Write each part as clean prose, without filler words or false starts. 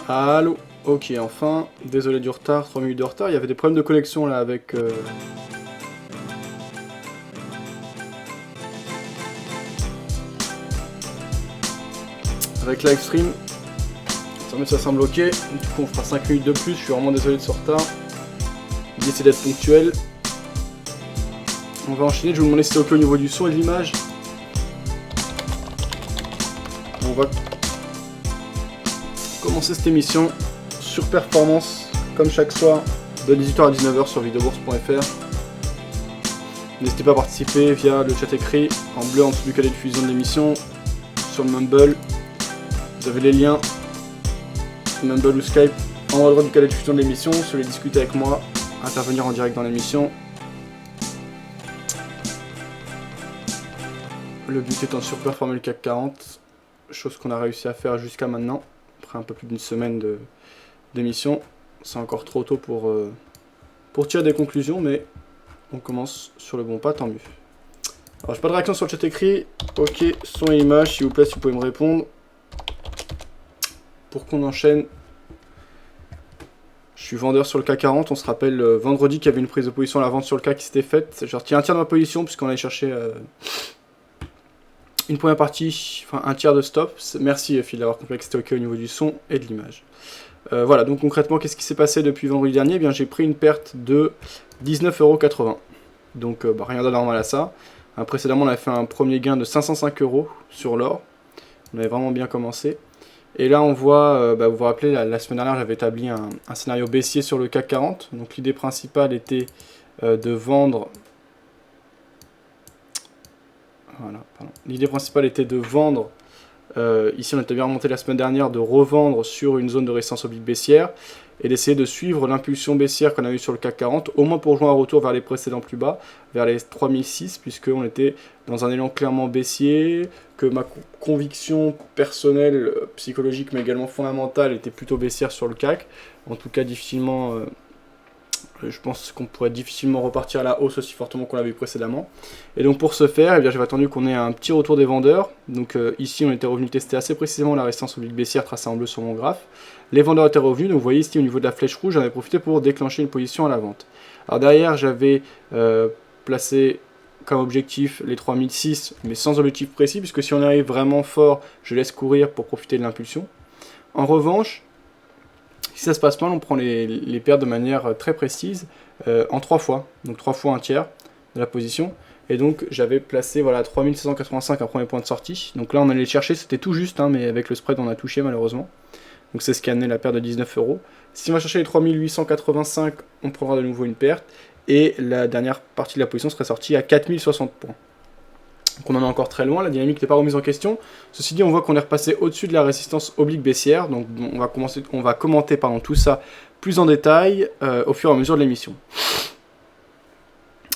Allô. Ok, enfin, désolé du retard, 3 minutes de retard, il y avait des problèmes de connexion là avec... Avec Livestream. Ça semble ok, du coup on fera 5 minutes de plus, je suis vraiment désolé de ce retard. L'idée c'est d'être ponctuel. On va enchaîner, je vais vous demander si c'est ok au niveau du son et de l'image. On va commencer cette émission sur performance, comme chaque soir, de 18h à 19h sur videobourse.fr. N'hésitez pas à participer via le chat écrit en bleu en dessous du canal de diffusion de l'émission, sur le Mumble. Vous avez les liens, Mumble ou Skype, en haut à droite du canal de diffusion de l'émission, si vous voulez discuter avec moi, intervenir en direct dans l'émission. Le but étant de surperformer le CAC 40, chose qu'on a réussi à faire jusqu'à maintenant, après un peu plus d'une semaine d'émission. C'est encore trop tôt pour tirer des conclusions, mais on commence sur le bon pas, tant mieux. Alors j'ai pas de réaction sur le chat écrit, ok, son et image, s'il vous plaît, si vous pouvez me répondre. Pour qu'on enchaîne, je suis vendeur sur le CAC 40, on se rappelle vendredi qu'il y avait une prise de position à la vente sur le CAC qui s'était faite. J'ai retiré un tiers de ma position puisqu'on allait chercher une première partie, enfin un tiers de stop. Merci Phil d'avoir compris que c'était ok au niveau du son et de l'image. Voilà, donc concrètement, qu'est-ce qui s'est passé depuis vendredi dernier? Eh bien, j'ai pris une perte de 19,80 €. Donc rien d'anormal à ça. Précédemment, on avait fait un premier gain de 505 € sur l'or. On avait vraiment bien commencé. Et là, on voit, vous vous rappelez, la semaine dernière, j'avais établi un scénario baissier sur le CAC 40. Donc l'idée principale était de vendre... Voilà, pardon. L'idée principale était de vendre, ici on était bien remonté la semaine dernière, de revendre sur une zone de résistance oblique baissière et d'essayer de suivre l'impulsion baissière qu'on a eue sur le CAC 40, au moins pour jouer un retour vers les précédents plus bas, vers les 3006, puisqu'on était dans un élan clairement baissier, que ma conviction personnelle, psychologique, mais également fondamentale, était plutôt baissière sur le CAC. En tout cas, difficilement, je pense qu'on pourrait difficilement repartir à la hausse aussi fortement qu'on l'avait eu précédemment. Et donc pour ce faire, eh bien, j'avais attendu qu'on ait un petit retour des vendeurs. Donc ici, on était revenu tester assez précisément la résistance oblique baissière tracée en bleu sur mon graphe. Les vendeurs étaient revenus, donc vous voyez ici au niveau de la flèche rouge, j'en ai profité pour déclencher une position à la vente. Alors derrière, j'avais placé comme objectif les 3006, mais sans objectif précis, puisque si on arrive vraiment fort, je laisse courir pour profiter de l'impulsion. En revanche, si ça se passe mal, on prend les pertes de manière très précise, en 3 fois, donc 3 fois un tiers de la position. Et donc j'avais placé voilà 3685 un premier point de sortie. Donc là on allait le chercher, c'était tout juste, hein, mais avec le spread on a touché malheureusement. Donc c'est ce qui a amené la perte de 19 €. Si on va chercher les 3885, on prendra de nouveau une perte. Et la dernière partie de la position serait sortie à 4060 points. Donc on en est encore très loin, la dynamique n'est pas remise en question. Ceci dit, on voit qu'on est repassé au-dessus de la résistance oblique baissière. Donc on va commenter tout ça plus en détail au fur et à mesure de l'émission.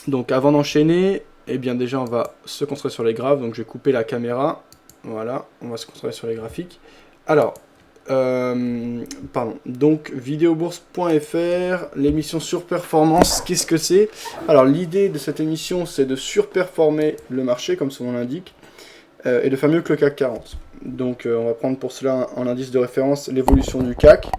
Donc avant d'enchaîner, eh bien déjà on va se concentrer sur les graphes. Donc je vais couper la caméra. Voilà, on va se concentrer sur les graphiques. Alors, donc videobourse.fr, l'émission surperformance, qu'est-ce que c'est? Alors l'idée de cette émission c'est de surperformer le marché comme son nom l'indique et de faire mieux que le CAC 40. Donc on va prendre pour cela en indice de référence l'évolution du CAC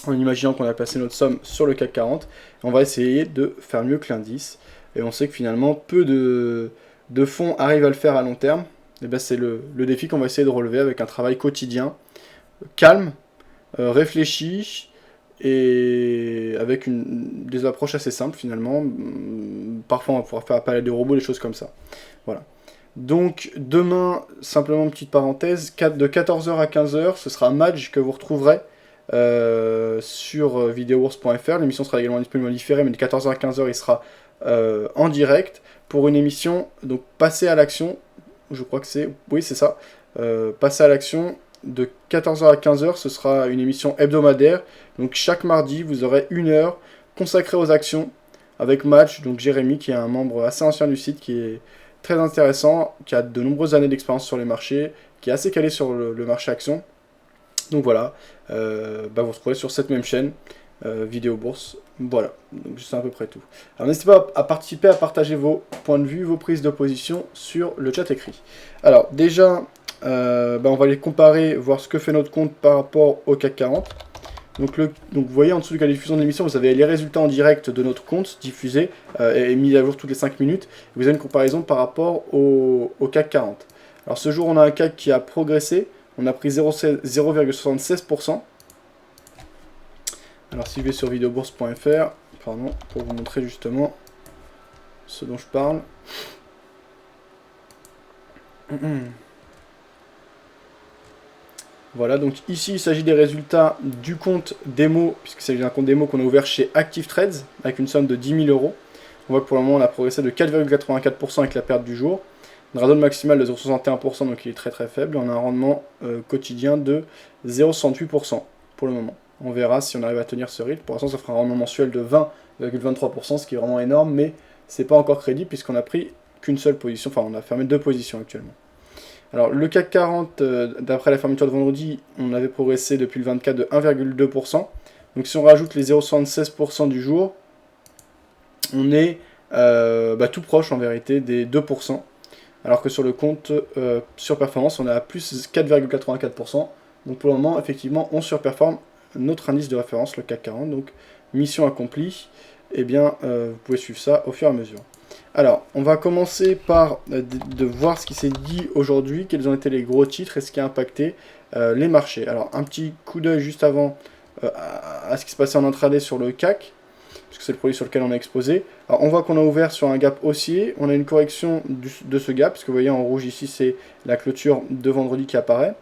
en imaginant qu'on a placé notre somme sur le CAC 40 et on va essayer de faire mieux que l'indice et on sait que finalement peu de fonds arrivent à le faire à long terme. Et ben c'est le défi qu'on va essayer de relever avec un travail quotidien calme, réfléchi et avec des approches assez simples finalement. Parfois on va pouvoir faire appel à des robots, des choses comme ça. Voilà. Donc demain, simplement une petite parenthèse, de 14h à 15h, ce sera un match que vous retrouverez sur videobourse.fr. L'émission sera également disponible en différé, mais de 14h à 15h il sera en direct pour une émission. Donc passer à l'action, je crois que c'est... Oui c'est ça. Passer à l'action. De 14h à 15h, ce sera une émission hebdomadaire. Donc chaque mardi, vous aurez 1 heure consacrée aux actions avec Match, donc Jérémy, qui est un membre assez ancien du site, qui est très intéressant, qui a de nombreuses années d'expérience sur les marchés, qui est assez calé sur le marché action. Donc voilà, vous retrouvez sur cette même chaîne, Vidéo Bourse. Voilà, donc c'est à peu près tout. Alors n'hésitez pas à participer, à partager vos points de vue, vos prises de position sur le chat écrit. Alors déjà... on va les comparer, voir ce que fait notre compte par rapport au CAC 40. Donc vous voyez en dessous du cas de diffusion de l'émission, vous avez les résultats en direct de notre compte diffusés et mis à jour toutes les 5 minutes. Vous avez une comparaison par rapport au CAC 40. Alors ce jour, on a un CAC qui a progressé. On a pris 0,76%. Alors si je vais sur videobourse.fr, pardon, pour vous montrer justement ce dont je parle. Voilà, donc ici il s'agit des résultats du compte démo, puisque c'est un compte démo qu'on a ouvert chez ActiveTrades, avec une somme de 10 000 euros. On voit que pour le moment on a progressé de 4,84% avec la perte du jour. Un radon maximal de 0,61%, donc il est très très faible. On a un rendement quotidien de 0,68% pour le moment. On verra si on arrive à tenir ce rythme. Pour l'instant ça fera un rendement mensuel de 20,23%, ce qui est vraiment énorme, mais c'est pas encore crédible puisqu'on a pris qu'une seule position, enfin on a fermé 2 positions actuellement. Alors le CAC 40, d'après la fermeture de vendredi, on avait progressé depuis le 24 de 1,2%. Donc si on rajoute les 0,76% du jour, on est tout proche en vérité des 2%. Alors que sur le compte surperformance, on est à plus 4,84%. Donc pour le moment, effectivement, on surperforme notre indice de référence, le CAC 40. Donc mission accomplie. Eh bien, vous pouvez suivre ça au fur et à mesure. Alors, on va commencer par de voir ce qui s'est dit aujourd'hui, quels ont été les gros titres et ce qui a impacté les marchés. Alors, un petit coup d'œil juste avant à ce qui se passait en intraday sur le CAC, puisque c'est le produit sur lequel on est exposé. Alors, on voit qu'on a ouvert sur un gap haussier, on a une correction de ce gap, puisque vous voyez en rouge ici, c'est la clôture de vendredi qui apparaît.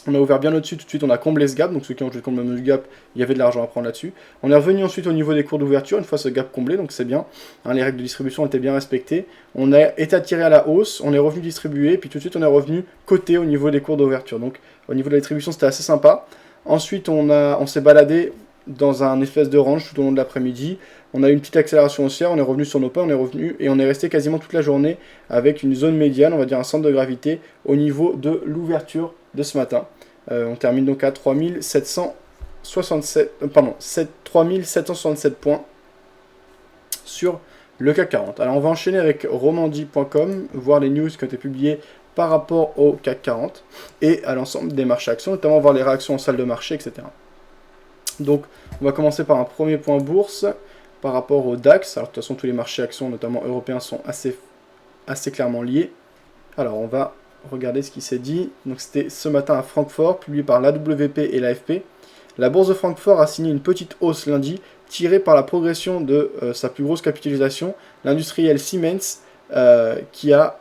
On a ouvert bien au-dessus, tout de suite on a comblé ce gap, donc ceux qui ont joué contre le même gap, il y avait de l'argent à prendre là-dessus. On est revenu ensuite au niveau des cours d'ouverture, une fois ce gap comblé, donc c'est bien. Hein, les règles de distribution étaient bien respectées. On a été attiré à la hausse, on est revenu distribuer, puis tout de suite on est revenu coté au niveau des cours d'ouverture. Donc au niveau de la distribution c'était assez sympa. Ensuite on s'est baladé dans un espèce de range tout au long de l'après-midi. On a eu une petite accélération haussière, on est revenu sur nos pas, on est revenu et on est resté quasiment toute la journée avec une zone médiane, on va dire un centre de gravité, au niveau de l'ouverture de ce matin. On termine donc à 3767 points sur le CAC 40. Alors on va enchaîner avec romandie.com, voir les news qui ont été publiées par rapport au CAC 40 et à l'ensemble des marchés actions, notamment voir les réactions en salle de marché, etc. Donc on va commencer par un premier point bourse par rapport au DAX. Alors de toute façon tous les marchés actions, notamment européens, sont assez clairement liés. Alors on va regarder ce qui s'est dit. Donc c'était ce matin à Francfort, publié par l'AWP et l'AFP. La bourse de Francfort a signé une petite hausse lundi, tirée par la progression de sa plus grosse capitalisation, l'industriel Siemens, qui a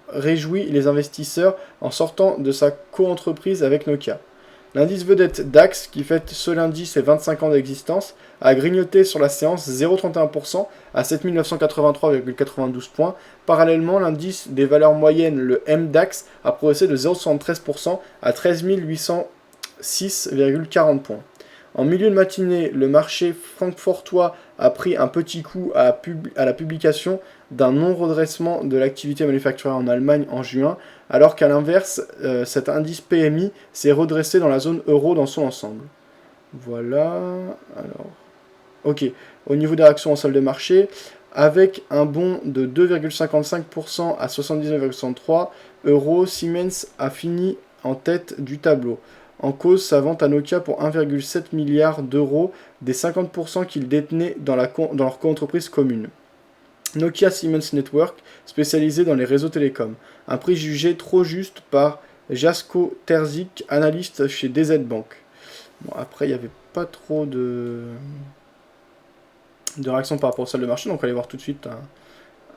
réjoui les investisseurs en sortant de sa co-entreprise avec Nokia. L'indice vedette DAX, qui fête ce lundi ses 25 ans d'existence, a grignoté sur la séance 0,31% à 7983,92 points. Parallèlement, l'indice des valeurs moyennes, le MDAX, a progressé de 0,73% à 13 806,40 points. En milieu de matinée, le marché francfortois a pris un petit coup à la publication d'un non-redressement de l'activité manufacturière en Allemagne en juin, alors qu'à l'inverse, cet indice PMI s'est redressé dans la zone euro dans son ensemble. Voilà. Alors, ok. Au niveau des réactions en salle de marché, avec un bond de 2,55% à 79,63 euros, Siemens a fini en tête du tableau. En cause, sa vente à Nokia pour 1,7 milliard d'euros des 50% qu'ils détenaient dans leur co-entreprise commune. Nokia Siemens Network, spécialisé dans les réseaux télécoms. Un prix jugé trop juste par Jasko Terzic, analyste chez DZ Bank. Bon, après, il n'y avait pas trop de réaction par rapport aux salles de marché, donc on va aller voir tout de suite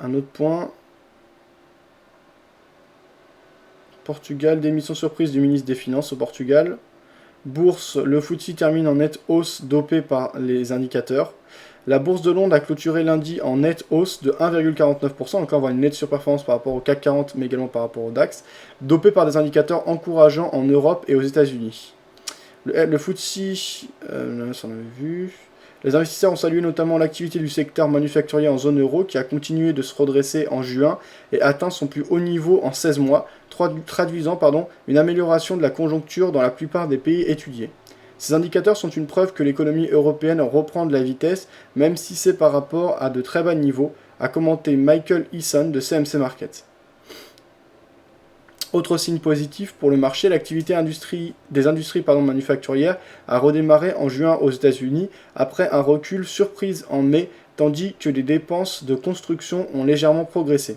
un autre point. Portugal, démission surprise du ministre des Finances au Portugal. Bourse, le FTSE termine en nette hausse dopée par les indicateurs. La bourse de Londres a clôturé lundi en nette hausse de 1,49%, donc là on voit une nette surperformance par rapport au CAC 40, mais également par rapport au DAX, dopée par des indicateurs encourageants en Europe et aux États-Unis. Le FTSE, ça on avait vu. Les investisseurs ont salué notamment l'activité du secteur manufacturier en zone euro qui a continué de se redresser en juin et atteint son plus haut niveau en 16 mois, traduisant une amélioration de la conjoncture dans la plupart des pays étudiés. Ces indicateurs sont une preuve que l'économie européenne reprend de la vitesse, même si c'est par rapport à de très bas niveaux, a commenté Michael Eason de CMC Markets. Autre signe positif pour le marché, l'activité des industries manufacturières a redémarré en juin aux États-Unis après un recul surprise en mai, tandis que les dépenses de construction ont légèrement progressé.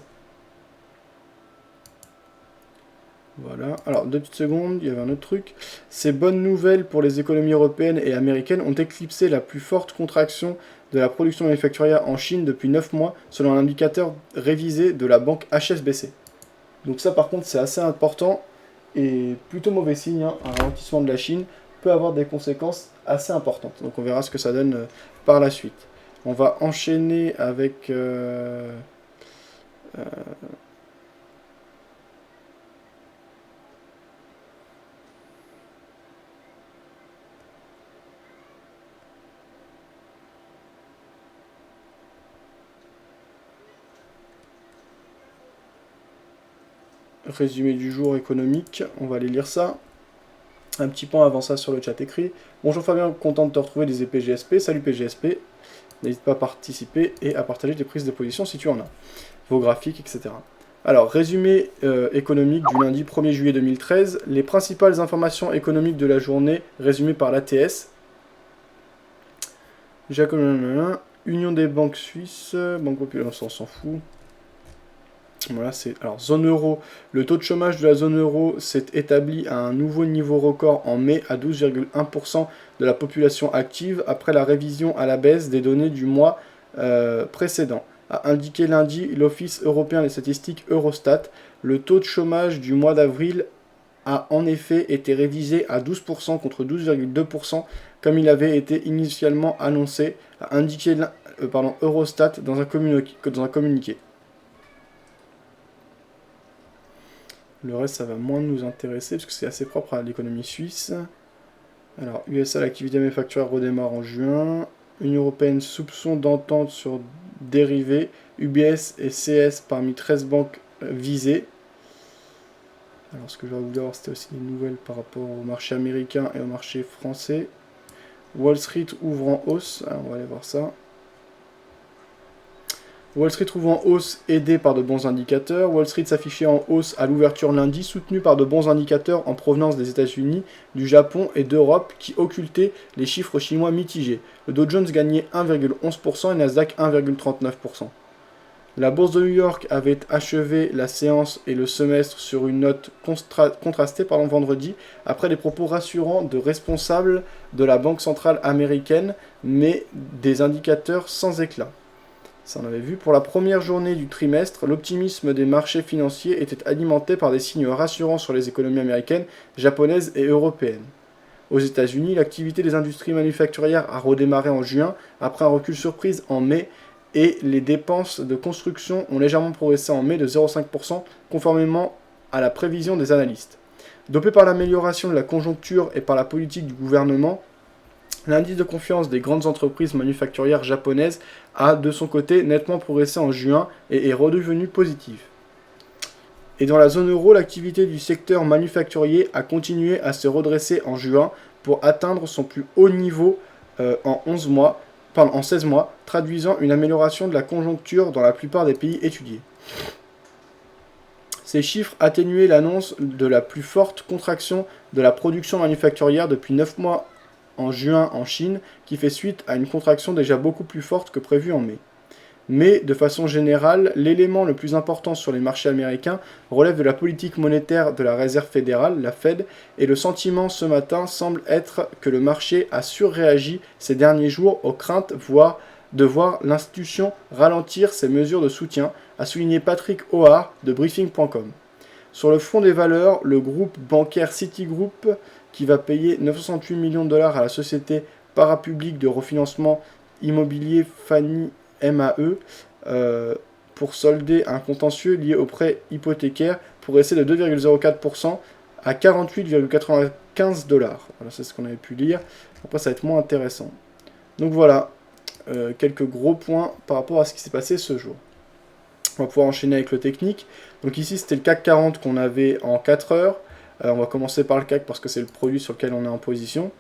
Voilà, alors 2 petites secondes, il y avait un autre truc. Ces bonnes nouvelles pour les économies européennes et américaines ont éclipsé la plus forte contraction de la production manufacturière en Chine depuis 9 mois, selon un indicateur révisé de la banque HSBC. Donc ça par contre c'est assez important et plutôt mauvais signe, hein. Un ralentissement de la Chine peut avoir des conséquences assez importantes. Donc on verra ce que ça donne par la suite. On va enchaîner avec... résumé du jour économique, on va aller lire ça. Un petit point avant ça sur le chat écrit. Bonjour Fabien, content de te retrouver des PGSP. Salut PGSP. N'hésite pas à participer et à partager tes prises de position si tu en as. Vos graphiques, etc. Alors, résumé économique du lundi 1er juillet 2013. Les principales informations économiques de la journée résumées par l'ATS. Union des banques suisses. Banque populaire, on s'en fout. Voilà, c'est... Alors, zone euro. Le taux de chômage de la zone euro s'est établi à un nouveau niveau record en mai à 12,1% de la population active après la révision à la baisse des données du mois précédent. A indiqué lundi l'Office européen des statistiques Eurostat. Le taux de chômage du mois d'avril a en effet été révisé à 12% contre 12,2% comme il avait été initialement annoncé, a indiqué Eurostat dans un communiqué. Le reste, ça va moins nous intéresser, parce que c'est assez propre à l'économie suisse. Alors, USA, l'activité manufacturière redémarre en juin. Union européenne, soupçon d'entente sur dérivés. UBS et CS parmi 13 banques visées. Alors, ce que j'aurais voulu avoir, c'était aussi des nouvelles par rapport au marché américain et au marché français. Wall Street ouvre en hausse. Alors, on va aller voir ça. Wall Street trouve en hausse, aidé par de bons indicateurs. Wall Street s'affichait en hausse à l'ouverture lundi, soutenu par de bons indicateurs en provenance des États-Unis, du Japon et d'Europe qui occultaient les chiffres chinois mitigés. Le Dow Jones gagnait 1,11% et Nasdaq 1,39%. La bourse de New York avait achevé la séance et le semestre sur une note contrastée vendredi, après des propos rassurants de responsables de la Banque centrale américaine, mais des indicateurs sans éclat. Ça, on avait vu. Pour la première journée du trimestre, l'optimisme des marchés financiers était alimenté par des signes rassurants sur les économies américaines, japonaises et européennes. Aux États-Unis, l'activité des industries manufacturières a redémarré en juin, après un recul surprise en mai, et les dépenses de construction ont légèrement progressé en mai de 0,5%, conformément à la prévision des analystes. Dopé par l'amélioration de la conjoncture et par la politique du gouvernement, l'indice de confiance des grandes entreprises manufacturières japonaises a, de son côté, nettement progressé en juin et est redevenu positif. Et dans la zone euro, l'activité du secteur manufacturier a continué à se redresser en juin pour atteindre son plus haut niveau en 16 mois, traduisant une amélioration de la conjoncture dans la plupart des pays étudiés. Ces chiffres atténuaient l'annonce de la plus forte contraction de la production manufacturière depuis 9 mois en juin en Chine, qui fait suite à une contraction déjà beaucoup plus forte que prévue en mai. Mais, de façon générale, l'élément le plus important sur les marchés américains relève de la politique monétaire de la Réserve fédérale, la Fed, et le sentiment ce matin semble être que le marché a surréagi ces derniers jours aux craintes de voir l'institution ralentir ses mesures de soutien, a souligné Patrick O'Hare de Briefing.com. Sur le front des valeurs, le groupe bancaire Citigroup, qui va payer 968 millions de dollars à la société parapublique de refinancement immobilier Fannie MAE pour solder un contentieux lié au prêt hypothécaire progressé de 2,04% à 48,95 dollars. Voilà, c'est ce qu'on avait pu lire. Après, ça va être moins intéressant. Donc voilà, quelques gros points par rapport à ce qui s'est passé ce jour. On va pouvoir enchaîner avec le technique. Donc ici, c'était le CAC 40 qu'on avait en 4 heures. On va commencer par le CAC parce que c'est le produit sur lequel on est en position.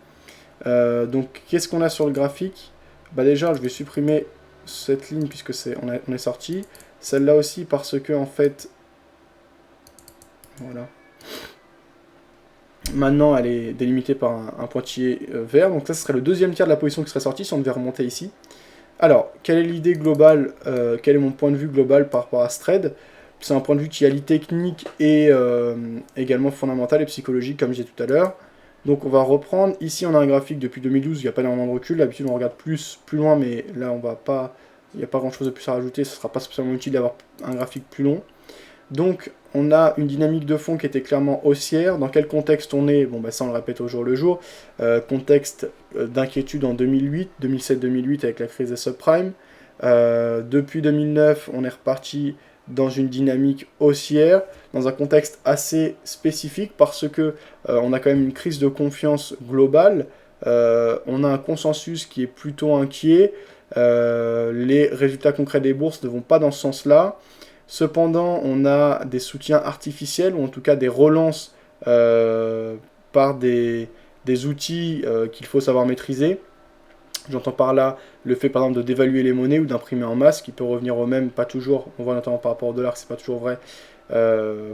Donc, qu'est-ce qu'on a sur le graphique? Bah déjà, je vais supprimer cette ligne puisque on est sorti. Celle-là aussi parce que, en fait... Voilà. Maintenant, elle est délimitée par un pointillé vert. Donc ça, ce serait le deuxième tiers de la position qui serait sorti si on devait remonter ici. Alors, quelle est l'idée globale, quel est mon point de vue global par rapport à ce trade? C'est un point de vue qui allie technique et également fondamental et psychologique, comme j'ai dit tout à l'heure. Donc on va reprendre. Ici, on a un graphique depuis 2012, il n'y a pas énormément de recul. D'habitude, on regarde plus loin, mais là, on va pas, il n'y a pas grand-chose de plus à rajouter. Ce ne sera pas spécialement utile d'avoir un graphique plus long. Donc, on a une dynamique de fond qui était clairement haussière. Dans quel contexte on est? Bon, bah ça, on le répète au jour le jour. Contexte d'inquiétude en 2008, 2007-2008 avec la crise des subprimes. Depuis 2009, on est reparti dans une dynamique haussière, dans un contexte assez spécifique parce que on a quand même une crise de confiance globale. On a un consensus qui est plutôt inquiet. Les résultats concrets des bourses ne vont pas dans ce sens-là. Cependant, on a des soutiens artificiels, ou en tout cas des relances par des outils qu'il faut savoir maîtriser. J'entends par là le fait par exemple de dévaluer les monnaies ou d'imprimer en masse, qui peut revenir au même, pas toujours, on voit notamment par rapport au dollar que c'est pas toujours vrai.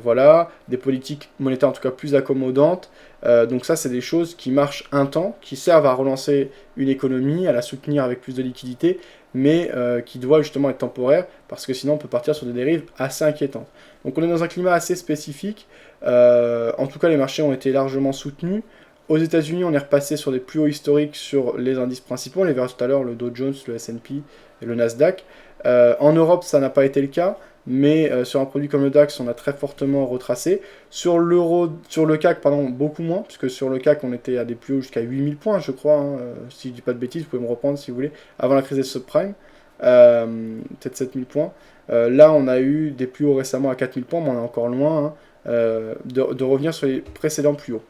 Voilà, des politiques monétaires en tout cas plus accommodantes. Donc ça, c'est des choses qui marchent un temps, qui servent à relancer une économie, à la soutenir avec plus de liquidité, mais qui doivent justement être temporaires, parce que sinon on peut partir sur des dérives assez inquiétantes. Donc on est dans un climat assez spécifique. En tout cas, les marchés ont été largement soutenus. Aux États-Unis, on est repassé sur des plus hauts historiques sur les indices principaux. On les verra tout à l'heure, le Dow Jones, le S&P et le Nasdaq. En Europe, ça n'a pas été le cas, mais sur un produit comme le DAX, on a très fortement retracé. Sur le CAC, pardon, beaucoup moins, puisque sur le CAC, on était à des plus hauts jusqu'à 8000 points, je crois. Hein, si je dis pas de bêtises, vous pouvez me reprendre si vous voulez, avant la crise des subprimes. Peut-être 7000 points. Là, on a eu des plus hauts récemment à 4000 points, mais on est encore loin de revenir sur les précédents plus hauts,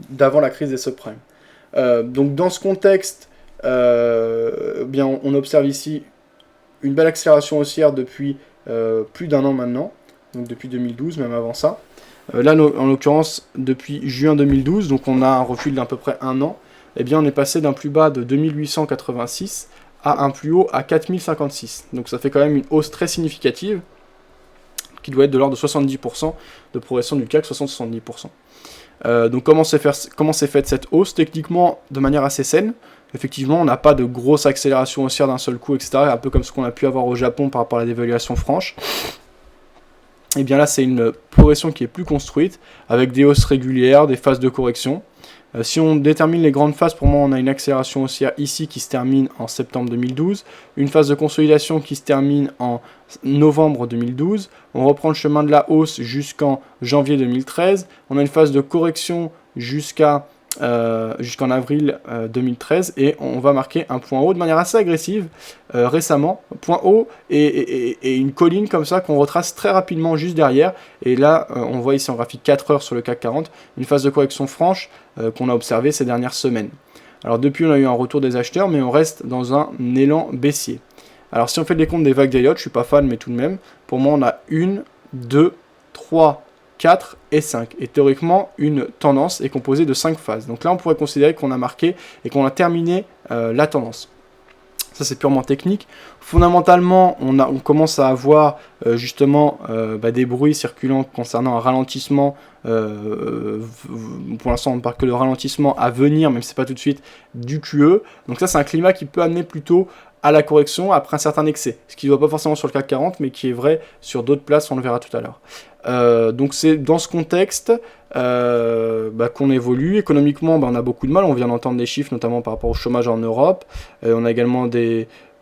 d'avant la crise des subprimes. Donc dans ce contexte, bien, on observe ici une belle accélération haussière depuis plus d'un an maintenant, donc depuis 2012, même avant ça. Là, en l'occurrence, depuis juin 2012, donc on a un recul d'à peu près un an, eh bien on est passé d'un plus bas de 2886 à un plus haut à 4056. Donc ça fait quand même une hausse très significative, qui doit être de l'ordre de 70% de progression du CAC, 60-70%. Donc comment s'est faite cette hausse? Techniquement, de manière assez saine. Effectivement, on n'a pas de grosse accélération haussière d'un seul coup, etc. Un peu comme ce qu'on a pu avoir au Japon par rapport à la dévaluation franche. Et bien là, c'est une progression qui est plus construite, avec des hausses régulières, des phases de correction. Si on détermine les grandes phases, pour moi, on a une accélération haussière ici qui se termine en septembre 2012, une phase de consolidation qui se termine en novembre 2012, on reprend le chemin de la hausse jusqu'en janvier 2013, on a une phase de correction jusqu'en avril 2013 et on va marquer un point haut de manière assez agressive récemment, point haut et une colline comme ça qu'on retrace très rapidement juste derrière, et là on voit ici en graphique 4 heures sur le CAC 40 une phase de correction franche qu'on a observé ces dernières semaines. Alors depuis on a eu un retour des acheteurs, mais on reste dans un élan baissier. Alors si on fait les comptes des vagues d'Elliott, je suis pas fan mais tout de même, pour moi on a 1, 2, 3, 4 et 5. Et théoriquement, une tendance est composée de 5 phases. Donc là, on pourrait considérer qu'on a marqué et qu'on a terminé la tendance. Ça, c'est purement technique. Fondamentalement, on commence à avoir justement des bruits circulant concernant un ralentissement. Pour l'instant, on ne parle que de ralentissement à venir, même si ce n'est pas tout de suite, du QE. Donc ça, c'est un climat qui peut amener plutôt à la correction après un certain excès. Ce qui ne va pas forcément sur le CAC 40, mais qui est vrai sur d'autres places, on le verra tout à l'heure. Donc c'est dans ce contexte qu'on évolue. Économiquement, on a beaucoup de mal, on vient d'entendre des chiffres, notamment par rapport au chômage en Europe. On a également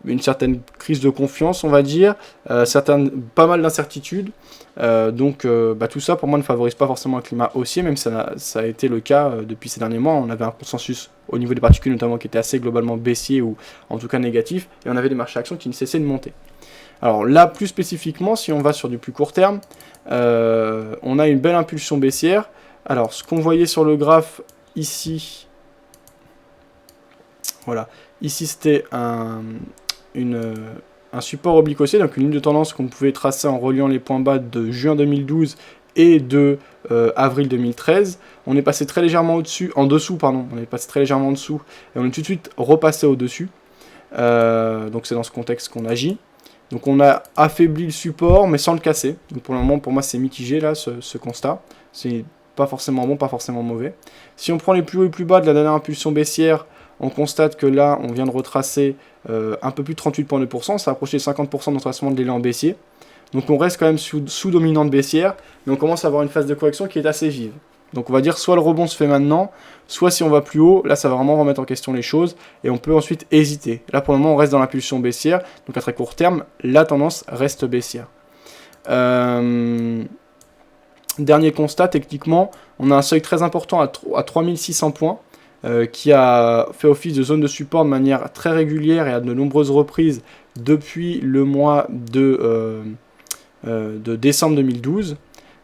une certaine crise de confiance, on va dire, pas mal d'incertitudes. Donc tout ça, pour moi, ne favorise pas forcément un climat haussier, même si ça a été le cas depuis ces derniers mois. On avait un consensus au niveau des particuliers, notamment, qui était assez globalement baissier, ou en tout cas négatif, et on avait des marchés actions qui ne cessaient de monter. Alors là, plus spécifiquement, si on va sur du plus court terme, on a une belle impulsion baissière. Alors, ce qu'on voyait sur le graphe ici, voilà, ici c'était un support oblique haussier, donc une ligne de tendance qu'on pouvait tracer en reliant les points bas de juin 2012 et de avril 2013. On est passé très légèrement en dessous, on est passé très légèrement en dessous, et on est tout de suite repassé au-dessus. Donc c'est dans ce contexte qu'on agit. Donc on a affaibli le support, mais sans le casser. Donc pour le moment, pour moi, c'est mitigé, là, ce constat. C'est pas forcément bon, pas forcément mauvais. Si on prend les plus hauts et plus bas de la dernière impulsion baissière, on constate que là, on vient de retracer un peu plus de 38,2%. On s'est approché de 50% de retracement de l'élan baissier. Donc on reste quand même sous dominante baissière, mais on commence à avoir une phase de correction qui est assez vive. Donc on va dire soit le rebond se fait maintenant, soit si on va plus haut, là ça va vraiment remettre en question les choses, et on peut ensuite hésiter. Là pour le moment on reste dans l'impulsion baissière, donc à très court terme, la tendance reste baissière. Dernier constat, techniquement, on a un seuil très important à 3600 points, qui a fait office de zone de support de manière très régulière et à de nombreuses reprises depuis le mois de décembre 2012.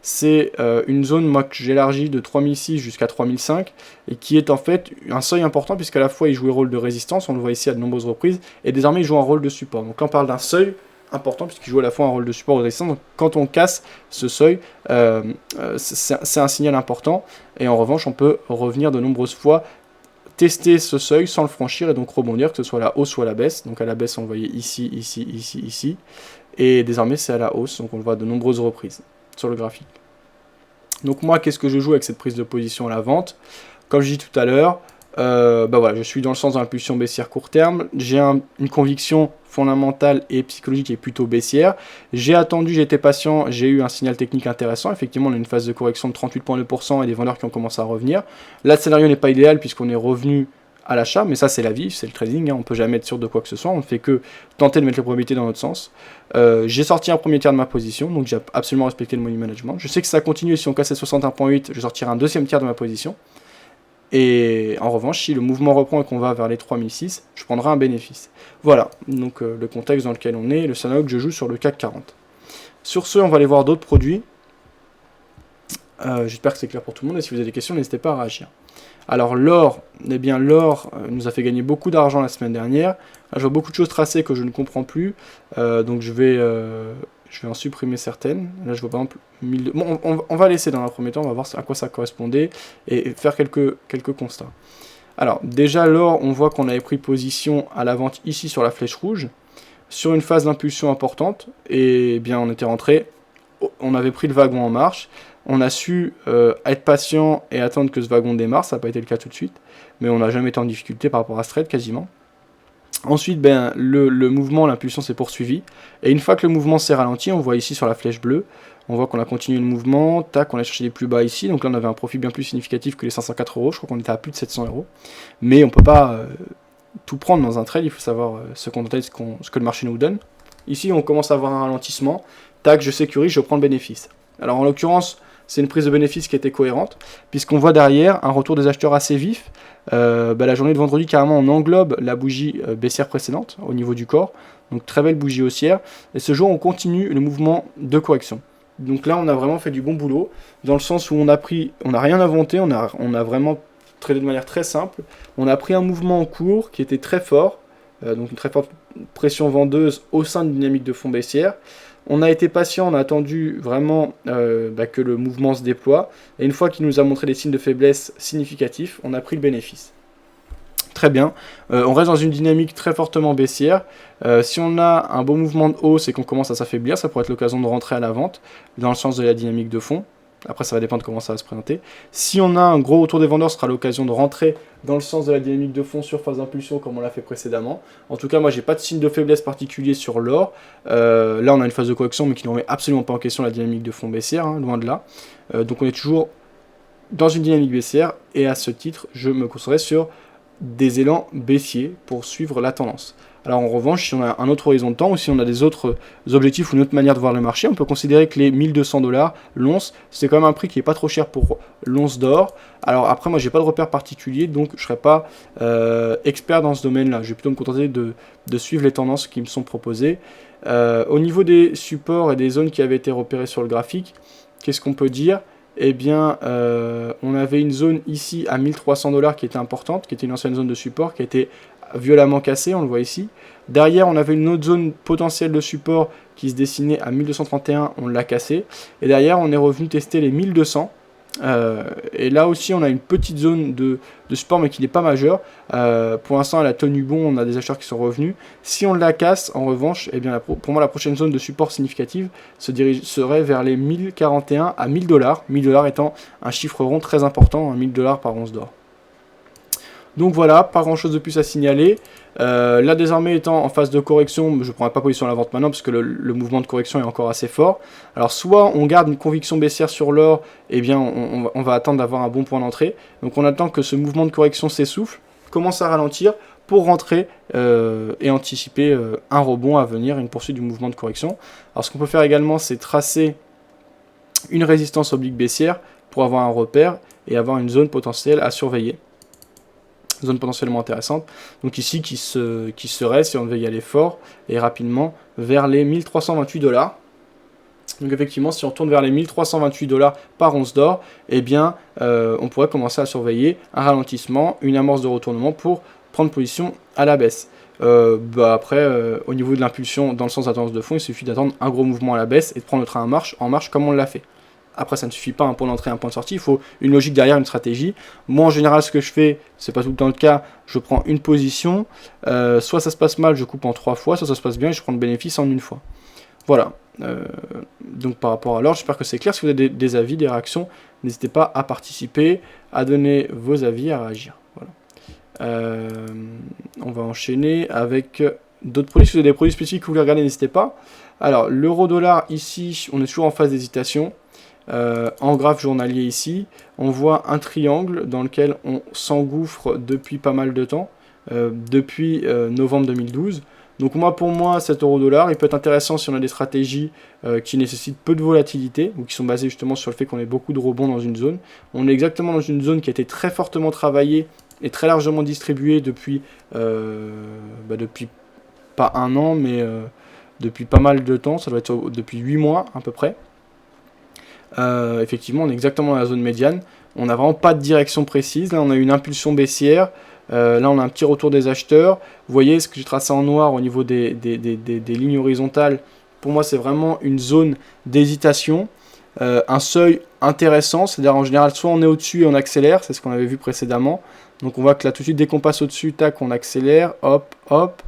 C'est une zone moi, que j'élargis de 3006 jusqu'à 3005 et qui est en fait un seuil important puisqu'à la fois il jouait rôle de résistance, on le voit ici à de nombreuses reprises, et désormais il joue un rôle de support. Donc là on parle d'un seuil important puisqu'il joue à la fois un rôle de support et de résistance. Donc quand on casse ce seuil, c'est un signal important, et en revanche on peut revenir de nombreuses fois tester ce seuil sans le franchir et donc rebondir, que ce soit à la hausse ou à la baisse. Donc à la baisse on le voyait ici, ici, ici, ici, et désormais c'est à la hausse, donc on le voit de nombreuses reprises sur le graphique. Donc moi, qu'est-ce que je joue avec cette prise de position à la vente? Comme je dis tout à l'heure, voilà, je suis dans le sens de l'impulsion baissière court terme. J'ai une conviction fondamentale et psychologique qui est plutôt baissière. J'ai attendu, j'ai été patient, j'ai eu un signal technique intéressant. Effectivement, on a une phase de correction de 38,2% et des vendeurs qui ont commencé à revenir. Là, le scénario n'est pas idéal puisqu'on est revenu à l'achat, mais ça c'est la vie, c'est le trading, hein, on peut jamais être sûr de quoi que ce soit, on ne fait que tenter de mettre les probabilités dans notre sens. J'ai sorti un premier tiers de ma position, donc j'ai absolument respecté le money management. Je sais que ça continue, si on casse les 61,8, je sortirai un deuxième tiers de ma position. Et en revanche, si le mouvement reprend et qu'on va vers les 3006, je prendrai un bénéfice. Voilà, donc le contexte dans lequel on est, le scénario que je joue sur le CAC 40. Sur ce, on va aller voir d'autres produits. J'espère que c'est clair pour tout le monde, et si vous avez des questions, n'hésitez pas à réagir. Alors l'or, eh bien l'or nous a fait gagner beaucoup d'argent la semaine dernière. Là, je vois beaucoup de choses tracées que je ne comprends plus, donc je vais en supprimer certaines. Là je vois par exemple 1002. Bon, on va laisser dans un premier temps, on va voir à quoi ça correspondait et faire quelques constats. Alors déjà l'or, on voit qu'on avait pris position à la vente ici sur la flèche rouge, sur une phase d'impulsion importante, et bien on était rentré, on avait pris le wagon en marche. On a su être patient et attendre que ce wagon démarre, ça n'a pas été le cas tout de suite, mais on n'a jamais été en difficulté par rapport à ce trade quasiment. Ensuite, le mouvement, l'impulsion s'est poursuivi, et une fois que le mouvement s'est ralenti, on voit ici sur la flèche bleue, on voit qu'on a continué le mouvement, tac, on a cherché les plus bas ici, donc là on avait un profit bien plus significatif que les 504 €, je crois qu'on était à plus de 700 €, mais on ne peut pas tout prendre dans un trade, il faut savoir se contenter de ce que le marché nous donne. Ici on commence à avoir un ralentissement, tac, je sécurise, je prends le bénéfice. Alors en l'occurrence, c'est une prise de bénéfice qui était cohérente, puisqu'on voit derrière un retour des acheteurs assez vif. La journée de vendredi, carrément, on englobe la bougie baissière précédente au niveau du corps. Donc très belle bougie haussière. Et ce jour, on continue le mouvement de correction. Donc là, on a vraiment fait du bon boulot, dans le sens où on n'a rien inventé, on a vraiment tradé de manière très simple. On a pris un mouvement en cours qui était très fort, donc une très forte pression vendeuse au sein d'une dynamique de fond baissière. On a été patient, on a attendu vraiment que le mouvement se déploie, et une fois qu'il nous a montré des signes de faiblesse significatifs, on a pris le bénéfice. Très bien, on reste dans une dynamique très fortement baissière. Si on a un beau mouvement de hausse et qu'on commence à s'affaiblir, ça pourrait être l'occasion de rentrer à la vente, dans le sens de la dynamique de fond. Après, ça va dépendre de comment ça va se présenter. Si on a un gros retour des vendeurs, ce sera l'occasion de rentrer dans le sens de la dynamique de fond sur phase d'impulsion comme on l'a fait précédemment. En tout cas, moi, j'ai pas de signe de faiblesse particulier sur l'or. Là, on a une phase de correction, mais qui ne remet absolument pas en question la dynamique de fond baissière, hein, loin de là. Donc, on est toujours dans une dynamique baissière, et à ce titre, je me concentrerai sur des élans baissiers pour suivre la tendance. Alors en revanche, si on a un autre horizon de temps, ou si on a des autres objectifs ou une autre manière de voir le marché, on peut considérer que les 1200 $, l'once, c'est quand même un prix qui n'est pas trop cher pour l'once d'or. Alors après, moi j'ai pas de repère particulier, donc je ne serai pas expert dans ce domaine-là. Je vais plutôt me contenter de suivre les tendances qui me sont proposées. Au niveau des supports et des zones qui avaient été repérées sur le graphique, qu'est-ce qu'on peut dire ? Eh bien, on avait une zone ici à 1300 $ qui était importante, qui était une ancienne zone de support, qui a été violemment cassée, on le voit ici. Derrière, on avait une autre zone potentielle de support qui se dessinait à 1231, on l'a cassée. Et derrière, on est revenu tester les 1200, Et là aussi, on a une petite zone de support, mais qui n'est pas majeure. Pour l'instant, elle a tenu bon, on a des acheteurs qui sont revenus. Si on la casse, en revanche, eh bien, pour moi, la prochaine zone de support significative serait vers les 1041 à 1000 $. 1000 $ étant un chiffre rond très important, 1000 $ par once d'or. Donc voilà, pas grand chose de plus à signaler. Là désormais étant en phase de correction, je ne prendrai pas position à la vente maintenant parce que le mouvement de correction est encore assez fort. Alors soit on garde une conviction baissière sur l'or, et bien on va attendre d'avoir un bon point d'entrée. Donc on attend que ce mouvement de correction s'essouffle, commence à ralentir pour rentrer et anticiper un rebond à venir, une poursuite du mouvement de correction. Alors ce qu'on peut faire également, c'est tracer une résistance oblique baissière pour avoir un repère et avoir une zone potentielle à surveiller. Zone potentiellement intéressante. Donc ici, qui serait, si on devait y aller fort et rapidement, vers les 1328 $. Donc effectivement, si on tourne vers les 1328 $ par once d'or, eh bien, on pourrait commencer à surveiller un ralentissement, une amorce de retournement pour prendre position à la baisse. Après, au niveau de l'impulsion dans le sens de la tendance de fond, il suffit d'attendre un gros mouvement à la baisse et de prendre le train en marche comme on l'a fait. Après, ça ne suffit pas, un point d'entrée, un point de sortie, il faut une logique derrière, une stratégie. Moi, en général, ce que je fais, c'est pas tout le temps le cas, je prends une position, soit ça se passe mal, je coupe en 3 fois, soit ça se passe bien et je prends le bénéfice en une fois. Voilà. Donc par rapport à l'or, j'espère que c'est clair. Si vous avez des avis, des réactions, n'hésitez pas à participer, à donner vos avis, à réagir. Voilà. On va enchaîner avec d'autres produits. Si vous avez des produits spécifiques que vous voulez regarder, n'hésitez pas. Alors, l'euro-dollar, ici, on est toujours en phase d'hésitation. En graphe journalier ici, on voit un triangle dans lequel on s'engouffre depuis pas mal de temps, depuis novembre 2012. Donc pour moi, cet euro-dollar, il peut être intéressant si on a des stratégies qui nécessitent peu de volatilité, ou qui sont basées justement sur le fait qu'on ait beaucoup de rebonds dans une zone. On est exactement dans une zone qui a été très fortement travaillée et très largement distribuée depuis pas un an, mais depuis pas mal de temps, ça doit être depuis 8 mois à peu près. Effectivement, on est exactement dans la zone médiane. On n'a vraiment pas de direction précise. Là, on a une impulsion baissière. Là, on a un petit retour des acheteurs. Vous voyez ce que j'ai tracé en noir au niveau des lignes horizontales. Pour moi, c'est vraiment une zone d'hésitation. Un seuil intéressant, c'est-à-dire en général, soit on est au-dessus et on accélère, c'est ce qu'on avait vu précédemment. Donc on voit que là, tout de suite, dès qu'on passe au-dessus, tac, on accélère, hop, hop.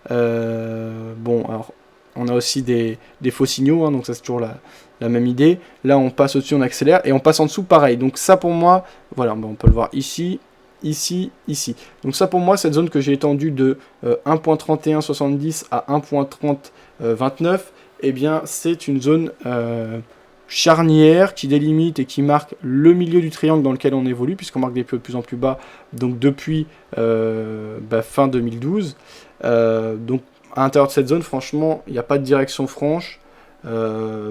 Alors, on a aussi des faux signaux, hein, donc ça c'est toujours la même idée. Là, on passe au-dessus, on accélère, et on passe en dessous, pareil. Donc ça, pour moi, voilà, on peut le voir ici, ici, ici. Donc ça, pour moi, cette zone que j'ai étendue de 1.3170 à 1.3029, eh bien, c'est une zone charnière qui délimite et qui marque le milieu du triangle dans lequel on évolue, puisqu'on marque des pieds de plus en plus bas, donc depuis fin 2012. Donc, à l'intérieur de cette zone, franchement, il n'y a pas de direction franche.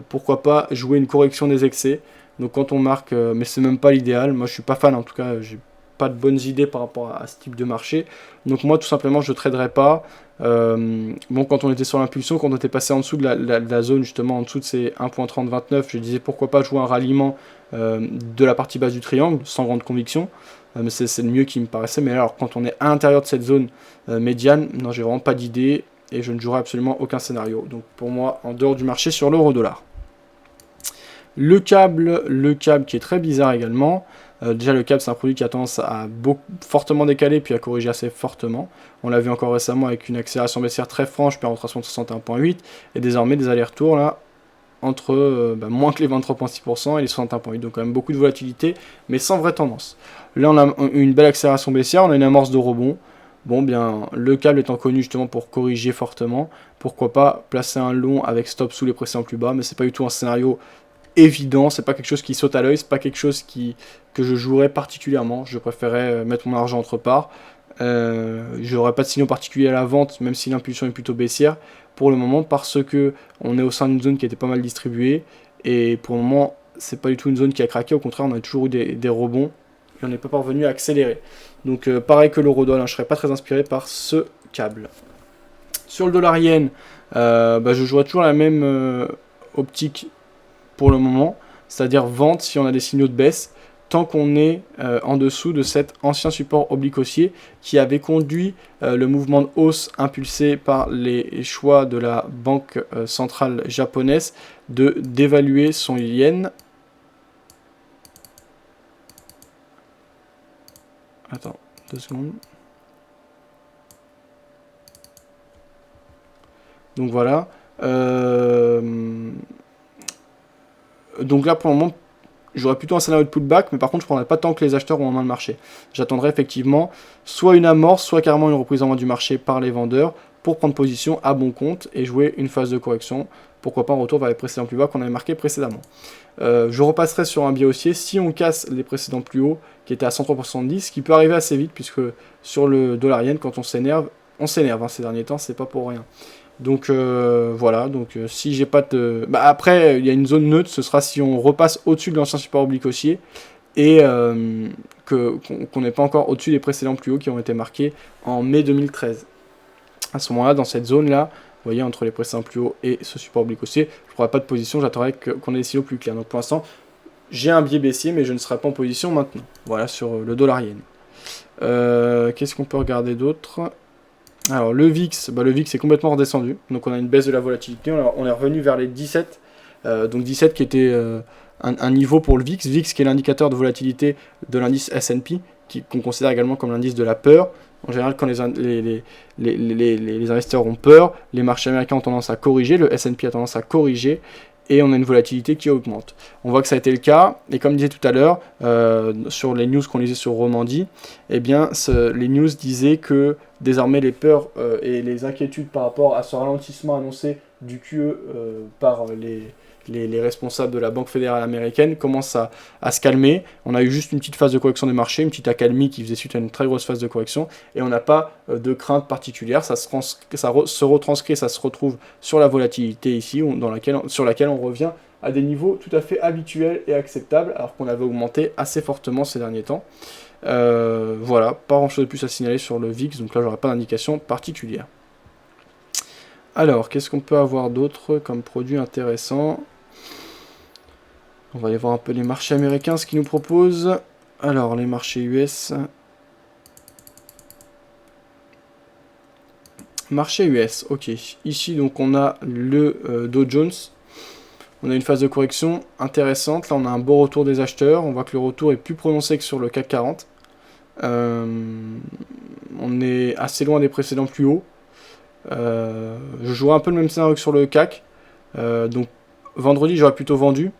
Pourquoi pas jouer une correction des excès. Donc quand on marque, mais c'est même pas l'idéal. Moi, je suis pas fan, en tout cas, j'ai pas de bonnes idées par rapport à ce type de marché. Donc moi, tout simplement, je ne traderai pas. Quand on était sur l'impulsion, quand on était passé en dessous de la zone, justement, en dessous de ces 1.3029, je disais pourquoi pas jouer un ralliement de la partie basse du triangle, sans grande conviction. Mais c'est le mieux qui me paraissait. Mais alors, quand on est à l'intérieur de cette zone médiane, non, j'ai vraiment pas d'idée. Et je ne jouerai absolument aucun scénario. Donc pour moi, en dehors du marché sur l'euro-dollar. Le câble qui est très bizarre également. Déjà, le câble, c'est un produit qui a tendance à fortement décaler puis à corriger assez fortement. On l'a vu encore récemment avec une accélération baissière très franche puis un retracement de 61.8. Et désormais, des allers-retours là entre moins que les 23.6% et les 61.8. Donc quand même beaucoup de volatilité, mais sans vraie tendance. Là, on a une belle accélération baissière, on a une amorce de rebond. Bon, bien, le câble étant connu justement pour corriger fortement, pourquoi pas placer un long avec stop sous les précédents plus bas, mais c'est pas du tout un scénario évident, c'est pas quelque chose qui saute à l'œil, c'est pas quelque chose que je jouerais particulièrement. Je préférais mettre mon argent entre parts. Je n'aurais pas de signaux particuliers à la vente, même si l'impulsion est plutôt baissière pour le moment, parce que on est au sein d'une zone qui était pas mal distribuée, et pour le moment, c'est pas du tout une zone qui a craqué, au contraire, on a toujours eu des rebonds, et on n'est pas parvenu à accélérer. Donc pareil que l'euro-dollar, je ne serais pas très inspiré par ce câble. Sur le dollar yen, je jouerai toujours la même optique pour le moment, c'est-à-dire vente si on a des signaux de baisse, tant qu'on est en dessous de cet ancien support oblique haussier qui avait conduit le mouvement de hausse impulsé par les choix de la banque centrale japonaise d'évaluer son yen Attends, 2 secondes. Donc voilà. Donc là, pour le moment, j'aurais plutôt un scénario de pullback, mais par contre, je ne prendrais pas tant que les acheteurs ont en main le marché. J'attendrai effectivement soit une amorce, soit carrément une reprise en main du marché par les vendeurs pour prendre position à bon compte et jouer une phase de correction. Pourquoi pas un retour vers les précédents plus bas qu'on avait marqué précédemment. Je repasserai sur un biais haussier si on casse les précédents plus hauts qui étaient à 103,70, ce qui peut arriver assez vite puisque sur le dollar yen, quand on s'énerve hein, ces derniers temps, c'est pas pour rien. Donc voilà, donc si j'ai pas de... Bah, après, il y a une zone neutre, ce sera si on repasse au-dessus de l'ancien support oblique haussier et qu'on n'est pas encore au-dessus des précédents plus hauts qui ont été marqués en mai 2013. À ce moment-là, dans cette zone-là, vous voyez, entre les précédents plus hauts et ce support oblique haussier, je ne prendrai pas de position, j'attendrai qu'on ait des signaux plus clairs. Donc pour l'instant, j'ai un biais baissier, mais je ne serai pas en position maintenant. Voilà, sur le dollar yen. Qu'est-ce qu'on peut regarder d'autre ? Alors le VIX, le VIX est complètement redescendu, donc on a une baisse de la volatilité, on est revenu vers les 17, donc 17 qui était un niveau pour le VIX, VIX qui est l'indicateur de volatilité de l'indice S&P, qu'on considère également comme l'indice de la peur. En général, quand les investisseurs ont peur, les marchés américains ont tendance à corriger, le S&P a tendance à corriger, et on a une volatilité qui augmente. On voit que ça a été le cas, et comme disait tout à l'heure, sur les news qu'on lisait sur Romandie, eh bien, les news disaient que désormais les peurs et les inquiétudes par rapport à ce ralentissement annoncé du QE par les responsables de la Banque fédérale américaine commencent à se calmer. On a eu juste une petite phase de correction des marchés, une petite accalmie qui faisait suite à une très grosse phase de correction, et on n'a pas de crainte particulière. Ça se retranscrit, ça se retrouve sur la volatilité ici, sur laquelle on revient à des niveaux tout à fait habituels et acceptables, alors qu'on avait augmenté assez fortement ces derniers temps. Voilà, pas grand chose de plus à signaler sur le VIX, donc là j'aurai pas d'indication particulière. Alors, qu'est-ce qu'on peut avoir d'autre comme produit intéressant ? On va aller voir un peu les marchés américains, ce qu'ils nous proposent. Alors, les marchés US. Marché US, ok. Ici, donc, on a le Dow Jones. On a une phase de correction intéressante. Là, on a un beau retour des acheteurs. On voit que le retour est plus prononcé que sur le CAC 40. On est assez loin des précédents plus hauts. Je jouerai un peu le même scénario que sur le CAC. Donc, vendredi, j'aurais plutôt vendu.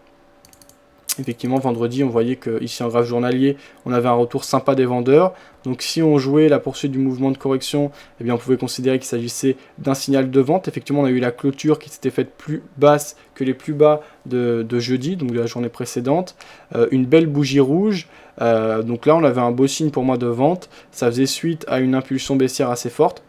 Effectivement, vendredi, on voyait qu'ici en graphe journalier, on avait un retour sympa des vendeurs. Donc si on jouait la poursuite du mouvement de correction, eh bien, on pouvait considérer qu'il s'agissait d'un signal de vente. Effectivement, on a eu la clôture qui s'était faite plus basse que les plus bas de jeudi, donc de la journée précédente. Une belle bougie rouge. Donc là, on avait un beau signe pour moi de vente. Ça faisait suite à une impulsion baissière assez forte.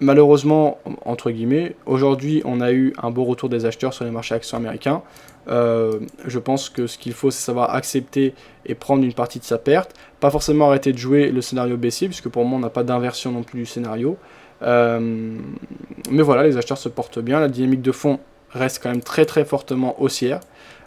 Malheureusement, entre guillemets, aujourd'hui, on a eu un beau retour des acheteurs sur les marchés actions américains. Je pense que ce qu'il faut, c'est savoir accepter et prendre une partie de sa perte. Pas forcément arrêter de jouer le scénario baissier, puisque pour moi, on n'a pas d'inversion non plus du scénario. Mais voilà, les acheteurs se portent bien. La dynamique de fond reste quand même très très fortement haussière.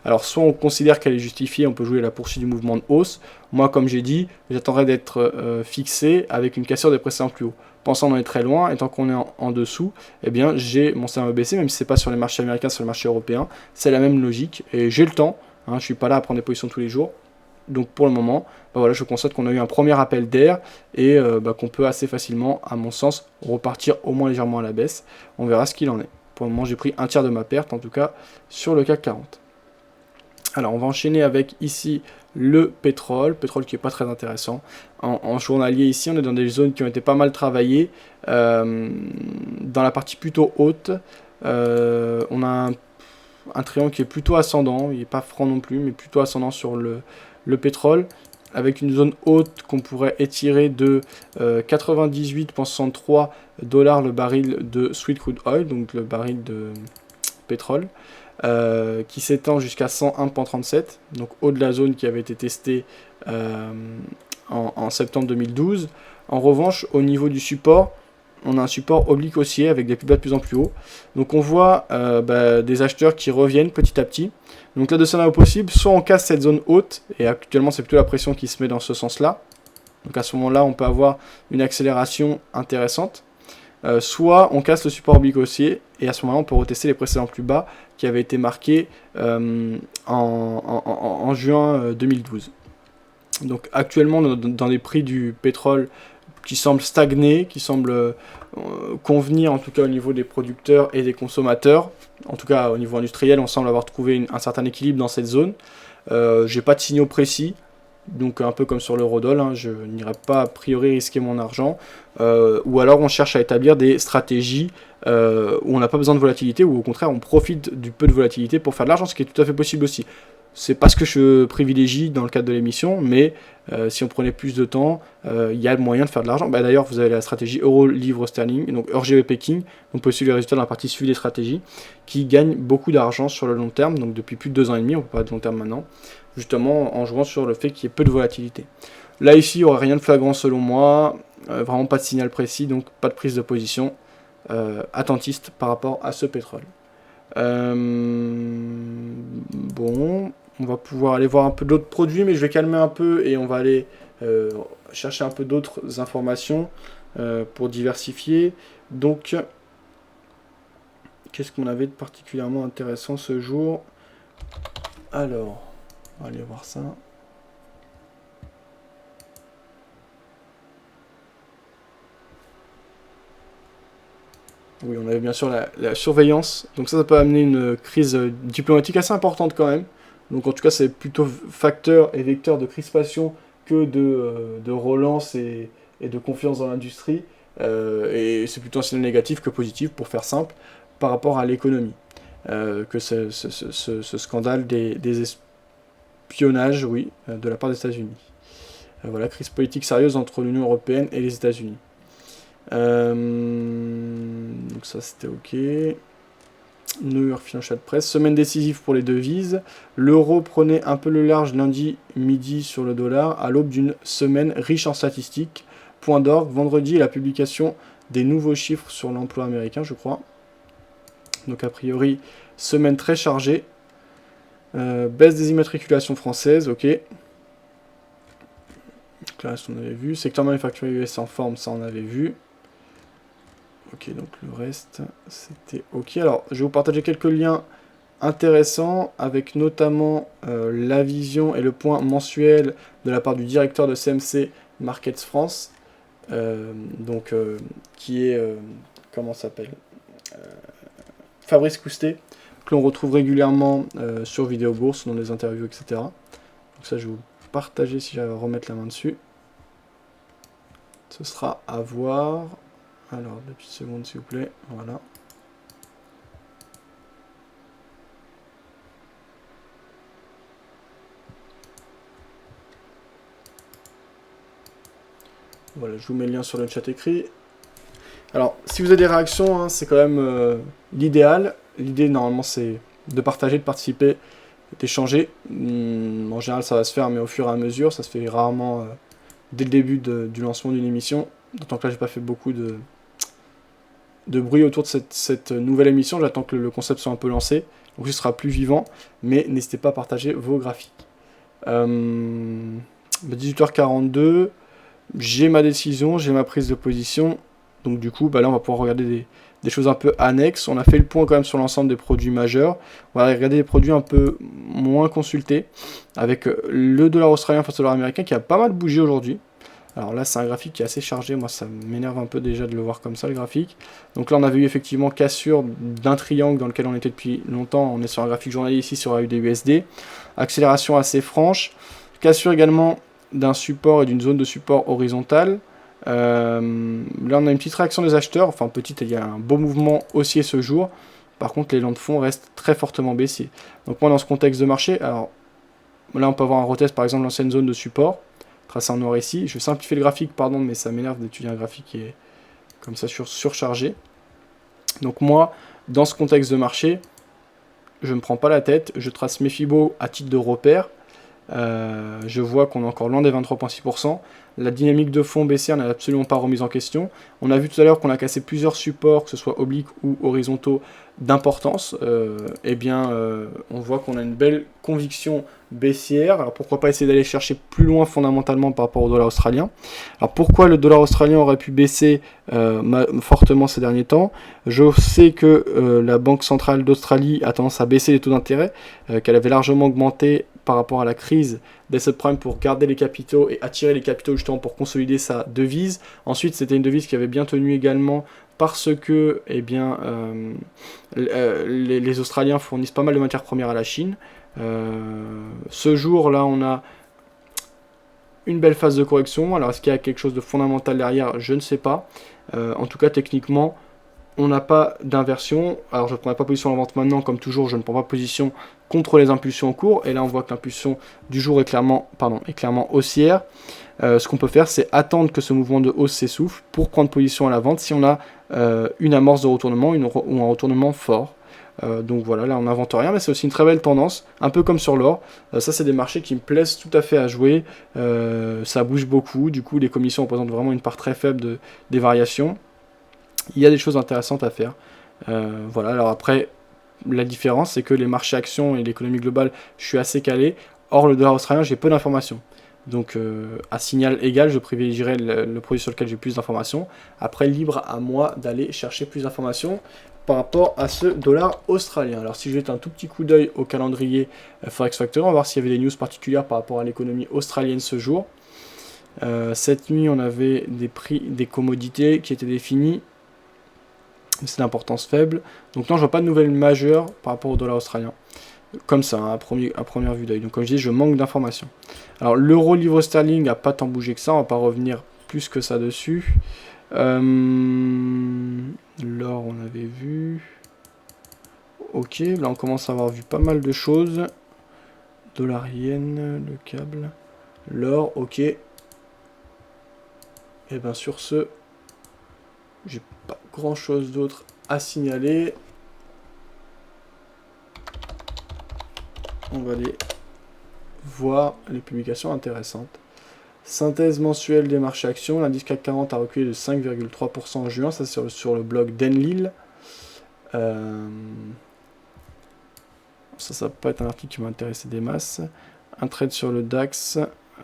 Alors, soit on considère qu'elle est justifiée, on peut jouer la poursuite du mouvement de hausse. Moi, comme j'ai dit, j'attendrai d'être fixé avec une cassure des précédents plus hauts. Pensant en être très loin, et tant qu'on est en dessous, eh bien, j'ai mon scénario baissier, même si ce n'est pas sur les marchés américains, sur les marchés européens. C'est la même logique, et j'ai le temps. Je ne suis pas là à prendre des positions tous les jours. Donc, pour le moment, voilà, je constate qu'on a eu un premier appel d'air, et qu'on peut assez facilement, à mon sens, repartir au moins légèrement à la baisse. On verra ce qu'il en est. Pour le moment, j'ai pris un tiers de ma perte, en tout cas, sur le CAC 40. Alors, on va enchaîner avec ici le pétrole qui n'est pas très intéressant. En journalier ici, on est dans des zones qui ont été pas mal travaillées. Dans la partie plutôt haute, on a un triangle qui est plutôt ascendant, il n'est pas franc non plus, mais plutôt ascendant sur le pétrole, avec une zone haute qu'on pourrait étirer de 98,63 $ le baril de sweet crude oil, donc le baril de pétrole. Qui s'étend jusqu'à 101,37, donc haut de la zone qui avait été testée en septembre 2012. En revanche, au niveau du support, on a un support oblique haussier avec des plus bas de plus en plus haut. Donc on voit des acheteurs qui reviennent petit à petit. Donc là, deux scénarios possibles, soit on casse cette zone haute, et actuellement c'est plutôt la pression qui se met dans ce sens-là. Donc à ce moment-là, on peut avoir une accélération intéressante. Soit on casse le support oblique haussier, et à ce moment-là, on peut retester les précédents plus bas qui avaient été marqués en juin 2012. Donc actuellement, dans des prix du pétrole qui semblent stagner, qui semblent convenir en tout cas au niveau des producteurs et des consommateurs, en tout cas au niveau industriel, on semble avoir trouvé un certain équilibre dans cette zone. J'ai pas de signaux précis, donc un peu comme sur l'eurodoll, hein, je n'irai pas a priori risquer mon argent, ou alors on cherche à établir des stratégies où on n'a pas besoin de volatilité, ou au contraire on profite du peu de volatilité pour faire de l'argent, ce qui est tout à fait possible aussi. C'est pas ce que je privilégie dans le cadre de l'émission, mais si on prenait plus de temps, il y a moyen de faire de l'argent. Bah, d'ailleurs, vous avez la stratégie euro-livre-sterling, donc EUR-GBP Peking, on peut suivre les résultats dans la partie suivi des stratégies, qui gagne beaucoup d'argent sur le long terme, donc depuis plus de 2 ans et demi, on peut parler de long terme maintenant, justement en jouant sur le fait qu'il y ait peu de volatilité. Là, ici, il n'y aurait rien de flagrant selon moi, vraiment pas de signal précis, donc pas de prise de position attentiste par rapport à ce pétrole. Bon, on va pouvoir aller voir un peu d'autres produits, mais je vais calmer un peu et on va aller chercher un peu d'autres informations pour diversifier. Donc, qu'est-ce qu'on avait de particulièrement intéressant ce jour? Alors, on va aller voir ça. Oui, on avait bien sûr la surveillance. Donc ça peut amener une crise diplomatique assez importante quand même. Donc en tout cas, c'est plutôt facteur et vecteur de crispation que de relance et de confiance dans l'industrie. Et c'est plutôt un signal négatif que positif, pour faire simple, par rapport à l'économie. Que ce scandale des espionnages, oui, de la part des États-Unis. Voilà, crise politique sérieuse entre l'Union européenne et les États-Unis. Donc ça c'était ok. New York Financial Press, semaine décisive pour les devises. L'euro prenait un peu le large lundi midi sur le dollar à l'aube d'une semaine riche en statistiques. Point d'orgue, vendredi, la publication des nouveaux chiffres sur l'emploi américain, je crois. Donc a priori, semaine très chargée. Baisse des immatriculations françaises, ok. Donc là, on avait vu. Secteur manufacturier US en forme, ça on avait vu. Ok, donc le reste, c'était ok. Alors, je vais vous partager quelques liens intéressants, avec notamment la vision et le point mensuel de la part du directeur de CMC Markets France, qui est, comment ça s'appelle, Fabrice Coustet, que l'on retrouve régulièrement sur Vidéo Bourse, dans des interviews, etc. Donc ça, je vais vous partager si j'arrive à remettre la main dessus. Ce sera à voir. Alors, 2 petites secondes s'il vous plaît, voilà. Voilà, je vous mets le lien sur le chat écrit. Alors, si vous avez des réactions, hein, c'est quand même l'idéal. L'idée, normalement, c'est de partager, de participer, d'échanger. En général, ça va se faire, mais au fur et à mesure, ça se fait rarement dès le début du lancement d'une émission. D'autant que là, j'ai pas fait beaucoup de bruit autour de cette nouvelle émission. J'attends que le concept soit un peu lancé, donc ce sera plus vivant, mais n'hésitez pas à partager vos graphiques. 18h42, j'ai ma décision, j'ai ma prise de position, donc du coup là on va pouvoir regarder des choses un peu annexes. On a fait le point quand même sur l'ensemble des produits majeurs. On va regarder des produits un peu moins consultés, avec le dollar australien face au dollar américain qui a pas mal bougé aujourd'hui. Alors là, c'est un graphique qui est assez chargé. Moi, ça m'énerve un peu déjà de le voir comme ça, le graphique. Donc là, on avait eu effectivement cassure d'un triangle dans lequel on était depuis longtemps. On est sur un graphique journalier ici sur AUD-USD. Accélération assez franche. Cassure également d'un support et d'une zone de support horizontale. Là, on a une petite réaction des acheteurs. Enfin, petite, il y a un beau mouvement haussier ce jour. Par contre, l'élan de fond reste très fortement baissier. Donc moi, dans ce contexte de marché, alors là, on peut avoir un retest, par exemple, l'ancienne zone de support, tracé en noir ici. Je vais simplifier le graphique, pardon, mais ça m'énerve d'étudier un graphique qui est comme ça surchargé. Donc moi, dans ce contexte de marché, je ne me prends pas la tête, je trace mes Fibo à titre de repère. Je vois qu'on est encore loin des 23,6%. La dynamique de fond baissière n'est absolument pas remise en question. On a vu tout à l'heure qu'on a cassé plusieurs supports, que ce soit obliques ou horizontaux, d'importance. On voit qu'on a une belle conviction baissière. Alors pourquoi pas essayer d'aller chercher plus loin fondamentalement par rapport au dollar australien. Alors pourquoi le dollar australien aurait pu baisser fortement ces derniers temps? Je sais que la Banque centrale d'Australie a tendance à baisser les taux d'intérêt, qu'elle avait largement augmenté par rapport à la crise des subprimes pour garder les capitaux et attirer les capitaux justement pour consolider sa devise. Ensuite, c'était une devise qui avait bien tenu également parce que eh bien, les Australiens fournissent pas mal de matières premières à la Chine. Ce jour-là, on a une belle phase de correction. Alors, est-ce qu'il y a quelque chose de fondamental derrière? Je ne sais pas. En tout cas, techniquement, on n'a pas d'inversion. Alors, je ne prendrai pas position à la vente maintenant. Comme toujours, je ne prends pas position contre les impulsions en cours. Et là, on voit que l'impulsion du jour est clairement haussière. Ce qu'on peut faire, c'est attendre que ce mouvement de hausse s'essouffle pour prendre position à la vente si on a une amorce de retournement ou un retournement fort. Donc voilà, là on n'invente rien, mais c'est aussi une très belle tendance, un peu comme sur l'or. Ça, c'est des marchés qui me plaisent tout à fait à jouer. Ça bouge beaucoup, du coup les commissions représentent vraiment une part très faible des variations. Il y a des choses intéressantes à faire. Voilà, alors après, la différence, c'est que les marchés actions et l'économie globale, je suis assez calé. Or, le dollar australien, j'ai peu d'informations. Donc, à signal égal, je privilégierais le produit sur lequel j'ai plus d'informations. Après, libre à moi d'aller chercher plus d'informations par rapport à ce dollar australien. Alors, si je jette un tout petit coup d'œil au calendrier Forex Factory, on va voir s'il y avait des news particulières par rapport à l'économie australienne ce jour. Cette nuit, on avait des prix des commodités qui étaient définis. C'est d'importance faible. Donc non, je vois pas de nouvelles majeures par rapport au dollar australien. Comme ça, hein, à première vue d'œil. Donc comme je dis, je manque d'informations. Alors l'euro livre sterling n'a pas tant bougé que ça, on va pas revenir plus que ça dessus. L'or, on avait vu. Ok, là on commence à avoir vu pas mal de choses. Dollar yen, le câble. L'or, ok. Et bien sur ce, j'ai pas grand chose d'autre à signaler. On va aller voir les publications intéressantes. Synthèse mensuelle des marchés actions. L'indice CAC 40 a reculé de 5,3% en juin. Ça, c'est sur le blog d'Enlil. Ça va pas être un article qui m'a intéressé des masses. Un trade sur le DAX,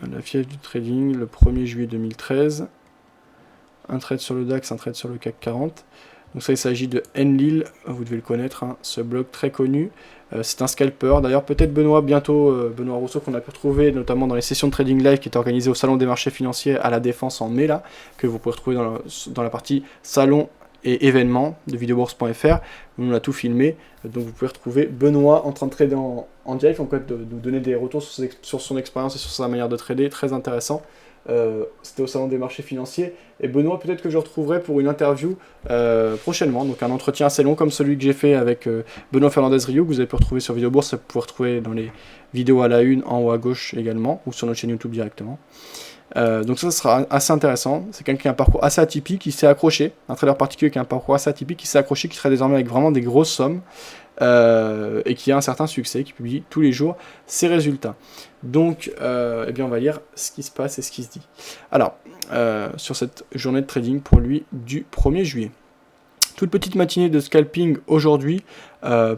la fièvre du trading, le 1er juillet 2013. Un trade sur le DAX, un trade sur le CAC 40. Donc ça, il s'agit de Enlil, vous devez le connaître, hein, ce blog très connu. C'est un scalper. D'ailleurs, peut-être Benoît, bientôt, Benoît Rousseau, qu'on a pu retrouver notamment dans les sessions de trading live qui étaient organisées au Salon des marchés financiers à la Défense en mai, là, que vous pouvez retrouver dans la partie Salon et événements de videobourse.fr. On a tout filmé. Donc vous pouvez retrouver Benoît en train de trader en direct, en fait, de nous donner des retours sur son expérience et sur sa manière de trader. Très intéressant. C'était au Salon des marchés financiers. Et Benoît, peut-être que je retrouverai pour une interview prochainement. Donc un entretien assez long comme celui que j'ai fait avec Benoît Fernandez-Rio, que vous avez pu retrouver sur Videobourse. Vous pouvez retrouver dans les vidéos à la une, en haut à gauche également, ou sur notre chaîne YouTube directement. Donc ça sera assez intéressant. C'est quelqu'un qui a un parcours assez atypique, qui s'est accroché, un trader particulier qui a un parcours assez atypique, qui s'est accroché, qui serait désormais avec vraiment des grosses sommes, et qui a un certain succès, qui publie tous les jours ses résultats. Donc, eh bien, on va lire ce qui se passe et ce qui se dit. Alors, sur cette journée de trading pour lui du 1er juillet. Toute petite matinée de scalping aujourd'hui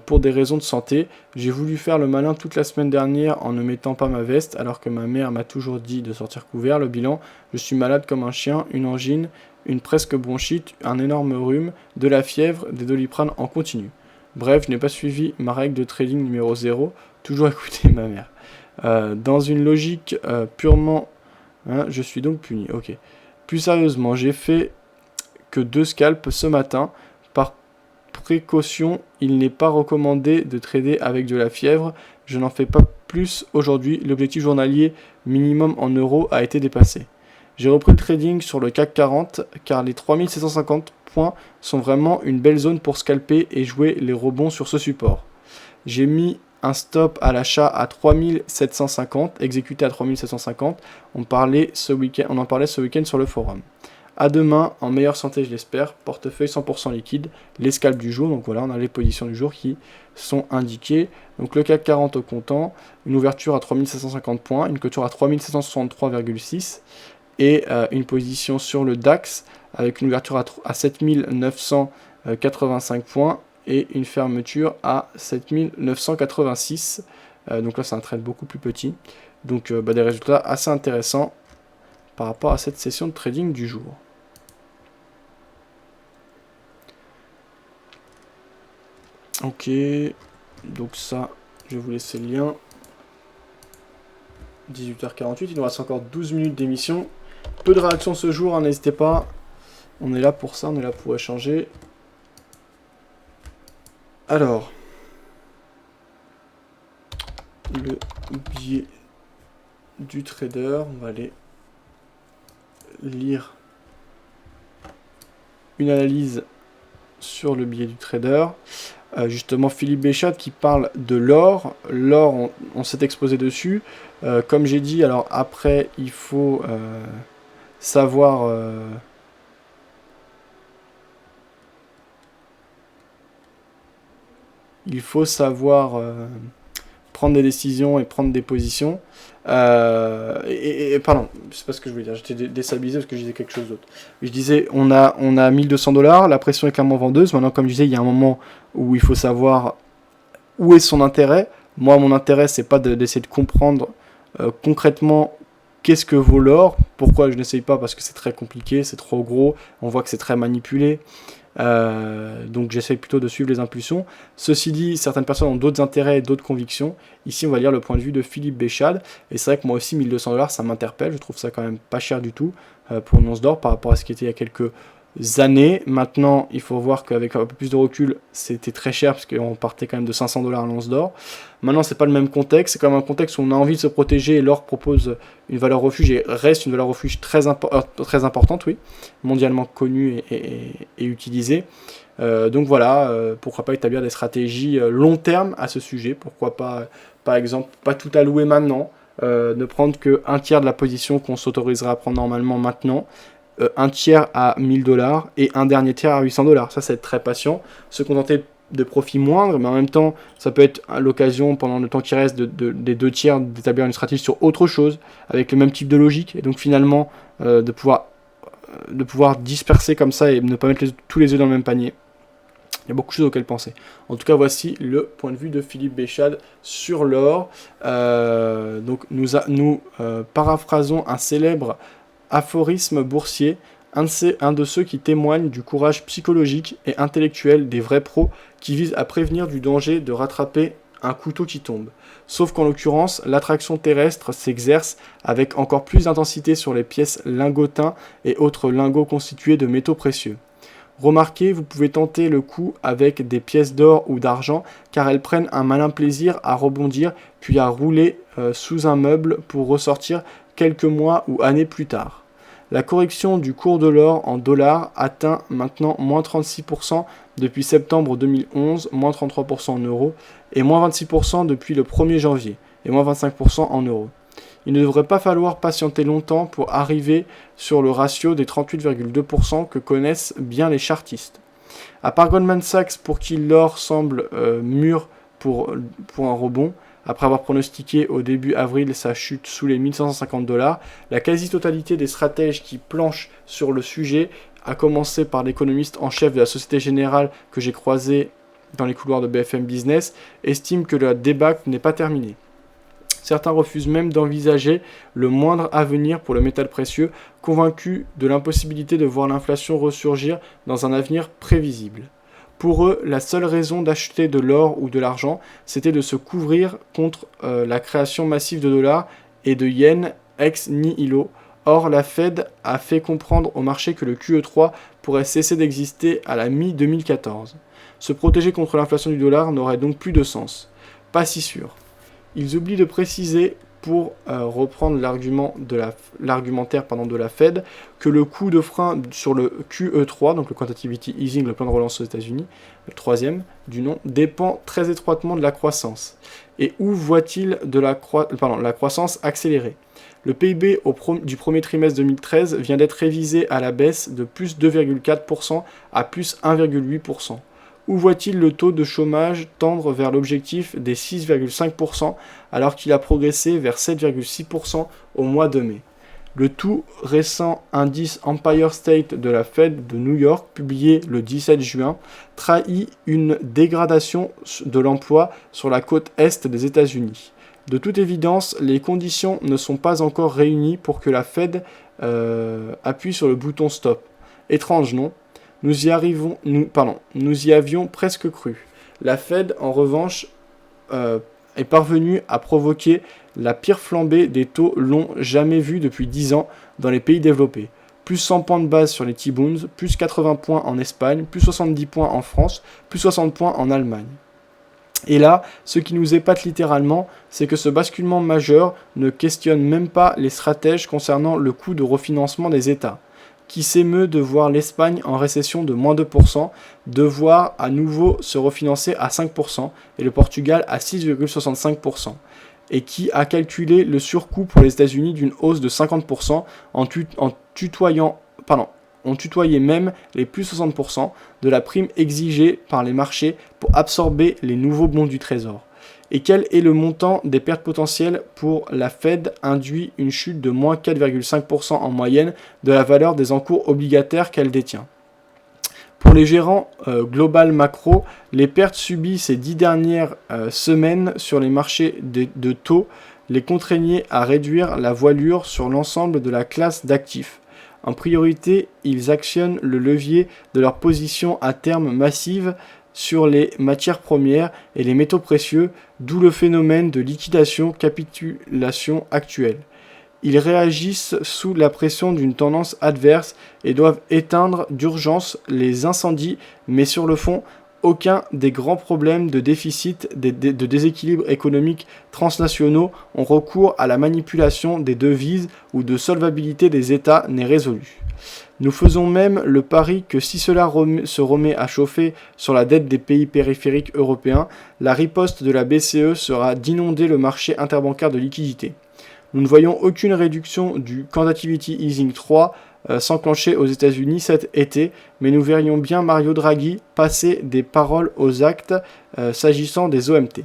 pour des raisons de santé. J'ai voulu faire le malin toute la semaine dernière en ne mettant pas ma veste alors que ma mère m'a toujours dit de sortir couvert. Le bilan, je suis malade comme un chien, une angine, une presque bronchite, un énorme rhume, de la fièvre, des Doliprane en continu. Bref, je n'ai pas suivi ma règle de trading numéro 0, toujours écouter ma mère. Dans une logique purement... Hein, je suis donc puni, ok. Plus sérieusement, j'ai fait que 2 scalps ce matin. Par précaution, il n'est pas recommandé de trader avec de la fièvre. Je n'en fais pas plus aujourd'hui. L'objectif journalier minimum en euros a été dépassé. J'ai repris le trading sur le CAC 40 car les 3750 points sont vraiment une belle zone pour scalper et jouer les rebonds sur ce support. J'ai mis un stop à l'achat à 3750, exécuté à 3750. On en parlait ce week-end sur le forum. À demain, en meilleure santé je l'espère, portefeuille 100% liquide, les scalps du jour, donc voilà, on a les positions du jour qui sont indiquées. Donc le CAC 40 au comptant, une ouverture à 3750 points, une clôture à 3763,6 et une position sur le DAX avec une ouverture à 7985 points et une fermeture à 7986. Donc là c'est un trade beaucoup plus petit, donc des résultats assez intéressants par rapport à cette session de trading du jour. Ok, donc ça, je vais vous laisser le lien. 18h48, il nous reste encore 12 minutes d'émission. Peu de réactions ce jour, hein, n'hésitez pas. On est là pour ça, on est là pour échanger. Alors, le biais du trader, on va aller lire une analyse sur le biais du trader. Justement, Philippe Béchat qui parle de l'or. L'or, on s'est exposé dessus. Comme j'ai dit, alors après, il faut savoir... prendre des décisions et prendre des positions. Pardon, c'est pas ce que je voulais dire, j'étais déstabilisé parce que je disais quelque chose d'autre. Je disais, on a 1200$, la pression est clairement vendeuse. Maintenant, comme je disais, il y a un moment où il faut savoir où est son intérêt. Moi, mon intérêt, c'est pas d'essayer de comprendre concrètement qu'est-ce que vaut l'or. Pourquoi je n'essaye pas? Parce que c'est très compliqué, c'est trop gros, on voit que c'est très manipulé. Donc j'essaye plutôt de suivre les impulsions. Ceci dit, certaines personnes ont d'autres intérêts et d'autres convictions. Ici on va lire le point de vue de Philippe Béchade. Et c'est vrai que moi aussi 1200$ ça m'interpelle, je trouve ça quand même pas cher du tout pour une once d'or par rapport à ce qui était il y a quelques années. Maintenant il faut voir qu'avec un peu plus de recul c'était très cher parce qu'on partait quand même de 500$ à l'once d'or. Maintenant c'est pas le même contexte, c'est quand même un contexte où on a envie de se protéger et l'or propose une valeur refuge et reste une valeur refuge très importante, oui, mondialement connue et utilisée. Donc voilà, pourquoi pas établir des stratégies long terme à ce sujet, pourquoi pas, par exemple, pas tout allouer maintenant, ne prendre que un tiers de la position qu'on s'autoriserait à prendre normalement maintenant, un tiers à 1000$ et un dernier tiers à 800$. Ça, c'est être très patient, se contenter de profits moindres, mais en même temps, ça peut être l'occasion, pendant le temps qui reste, des deux tiers, d'établir une stratégie sur autre chose, avec le même type de logique, et donc finalement, de pouvoir disperser comme ça et ne pas mettre tous les œufs dans le même panier. Il y a beaucoup de choses auxquelles penser. En tout cas, voici le point de vue de Philippe Béchade sur l'or. Donc, nous paraphrasons un célèbre aphorisme boursier, un de ceux qui témoignent du courage psychologique et intellectuel des vrais pros qui visent à prévenir du danger de rattraper un couteau qui tombe. Sauf qu'en l'occurrence, l'attraction terrestre s'exerce avec encore plus d'intensité sur les pièces lingotins et autres lingots constitués de métaux précieux. Remarquez, vous pouvez tenter le coup avec des pièces d'or ou d'argent car elles prennent un malin plaisir à rebondir puis à rouler sous un meuble pour ressortir quelques mois ou années plus tard. La correction du cours de l'or en dollars atteint maintenant moins 36% depuis septembre 2011, moins 33% en euros, et moins 26% depuis le 1er janvier, et moins 25% en euros. Il ne devrait pas falloir patienter longtemps pour arriver sur le ratio des 38,2% que connaissent bien les chartistes. À part Goldman Sachs, pour qui l'or semble mûr pour un rebond, après avoir pronostiqué au début avril sa chute sous les 1550$, la quasi-totalité des stratèges qui planchent sur le sujet, à commencer par l'économiste en chef de la Société Générale que j'ai croisé dans les couloirs de BFM Business, estiment que la débâcle n'est pas terminée. Certains refusent même d'envisager le moindre avenir pour le métal précieux, convaincus de l'impossibilité de voir l'inflation ressurgir dans un avenir prévisible. Pour eux, la seule raison d'acheter de l'or ou de l'argent, c'était de se couvrir contre la création massive de dollars et de yens ex nihilo. Or, la Fed a fait comprendre au marché que le QE3 pourrait cesser d'exister à la mi-2014. Se protéger contre l'inflation du dollar n'aurait donc plus de sens. Pas si sûr. Ils oublient de préciser, pour reprendre l'argumentaire de la Fed, que le coup de frein sur le QE3, donc le Quantitative Easing, le plan de relance aux États-Unis, le troisième du nom, dépend très étroitement de la croissance. Et où voit-il la croissance accélérée? Le PIB du premier trimestre 2013 vient d'être révisé à la baisse de plus 2,4% à plus 1,8%. Où voit-il le taux de chômage tendre vers l'objectif des 6,5% alors qu'il a progressé vers 7,6% au mois de mai? Le tout récent indice Empire State de la Fed de New York, publié le 17 juin, trahit une dégradation de l'emploi sur la côte est des États-Unis. De toute évidence, les conditions ne sont pas encore réunies pour que la Fed appuie sur le bouton stop. Étrange, non ? Nous y avions presque cru. La Fed, en revanche, est parvenue à provoquer la pire flambée des taux longs jamais vus depuis 10 ans dans les pays développés. Plus 100 points de base sur les T-bonds, plus 80 points en Espagne, plus 70 points en France, plus 60 points en Allemagne. Et là, ce qui nous épate littéralement, c'est que ce basculement majeur ne questionne même pas les stratèges concernant le coût de refinancement des États, qui s'émeut de voir l'Espagne en récession de moins 2%, devoir à nouveau se refinancer à 5%, et le Portugal à 6,65%, et qui a calculé le surcoût pour les États-Unis d'une hausse de 50% on tutoyait même les plus 60% de la prime exigée par les marchés pour absorber les nouveaux bons du Trésor. Et quel est le montant des pertes potentielles pour la Fed induit une chute de moins 4,5% en moyenne de la valeur des encours obligataires qu'elle détient. Pour les gérants global macro, les pertes subies ces 10 dernières semaines sur les marchés de taux les contraignaient à réduire la voilure sur l'ensemble de la classe d'actifs. En priorité, ils actionnent le levier de leur position à terme massive sur les matières premières et les métaux précieux, d'où le phénomène de liquidation-capitulation actuel. Ils réagissent sous la pression d'une tendance adverse et doivent éteindre d'urgence les incendies, mais sur le fond, aucun des grands problèmes de déficit, de déséquilibre économique transnationaux ont recours à la manipulation des devises ou de solvabilité des États n'est résolu. Nous faisons même le pari que si cela se remet à chauffer sur la dette des pays périphériques européens, la riposte de la BCE sera d'inonder le marché interbancaire de liquidités. Nous ne voyons aucune réduction du Quantitative Easing 3 s'enclencher aux États-Unis cet été, mais nous verrions bien Mario Draghi passer des paroles aux actes s'agissant des OMT.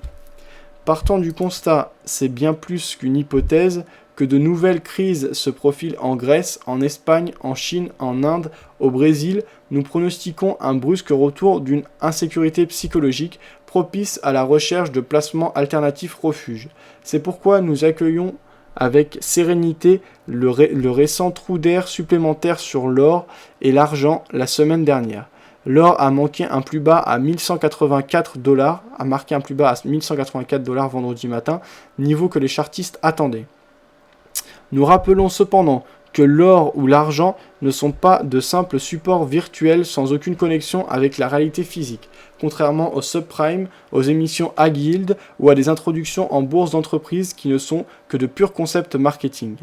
Partant du constat, c'est bien plus qu'une hypothèse, que de nouvelles crises se profilent en Grèce, en Espagne, en Chine, en Inde, au Brésil, nous pronostiquons un brusque retour d'une insécurité psychologique propice à la recherche de placements alternatifs refuges. C'est pourquoi nous accueillons avec sérénité le récent trou d'air supplémentaire sur l'or et l'argent la semaine dernière. L'or a marqué un plus bas à 1184 $ vendredi matin, niveau que les chartistes attendaient. Nous rappelons cependant que l'or ou l'argent ne sont pas de simples supports virtuels sans aucune connexion avec la réalité physique, contrairement aux subprimes, aux émissions high yield ou à des introductions en bourse d'entreprise qui ne sont que de purs concepts marketing.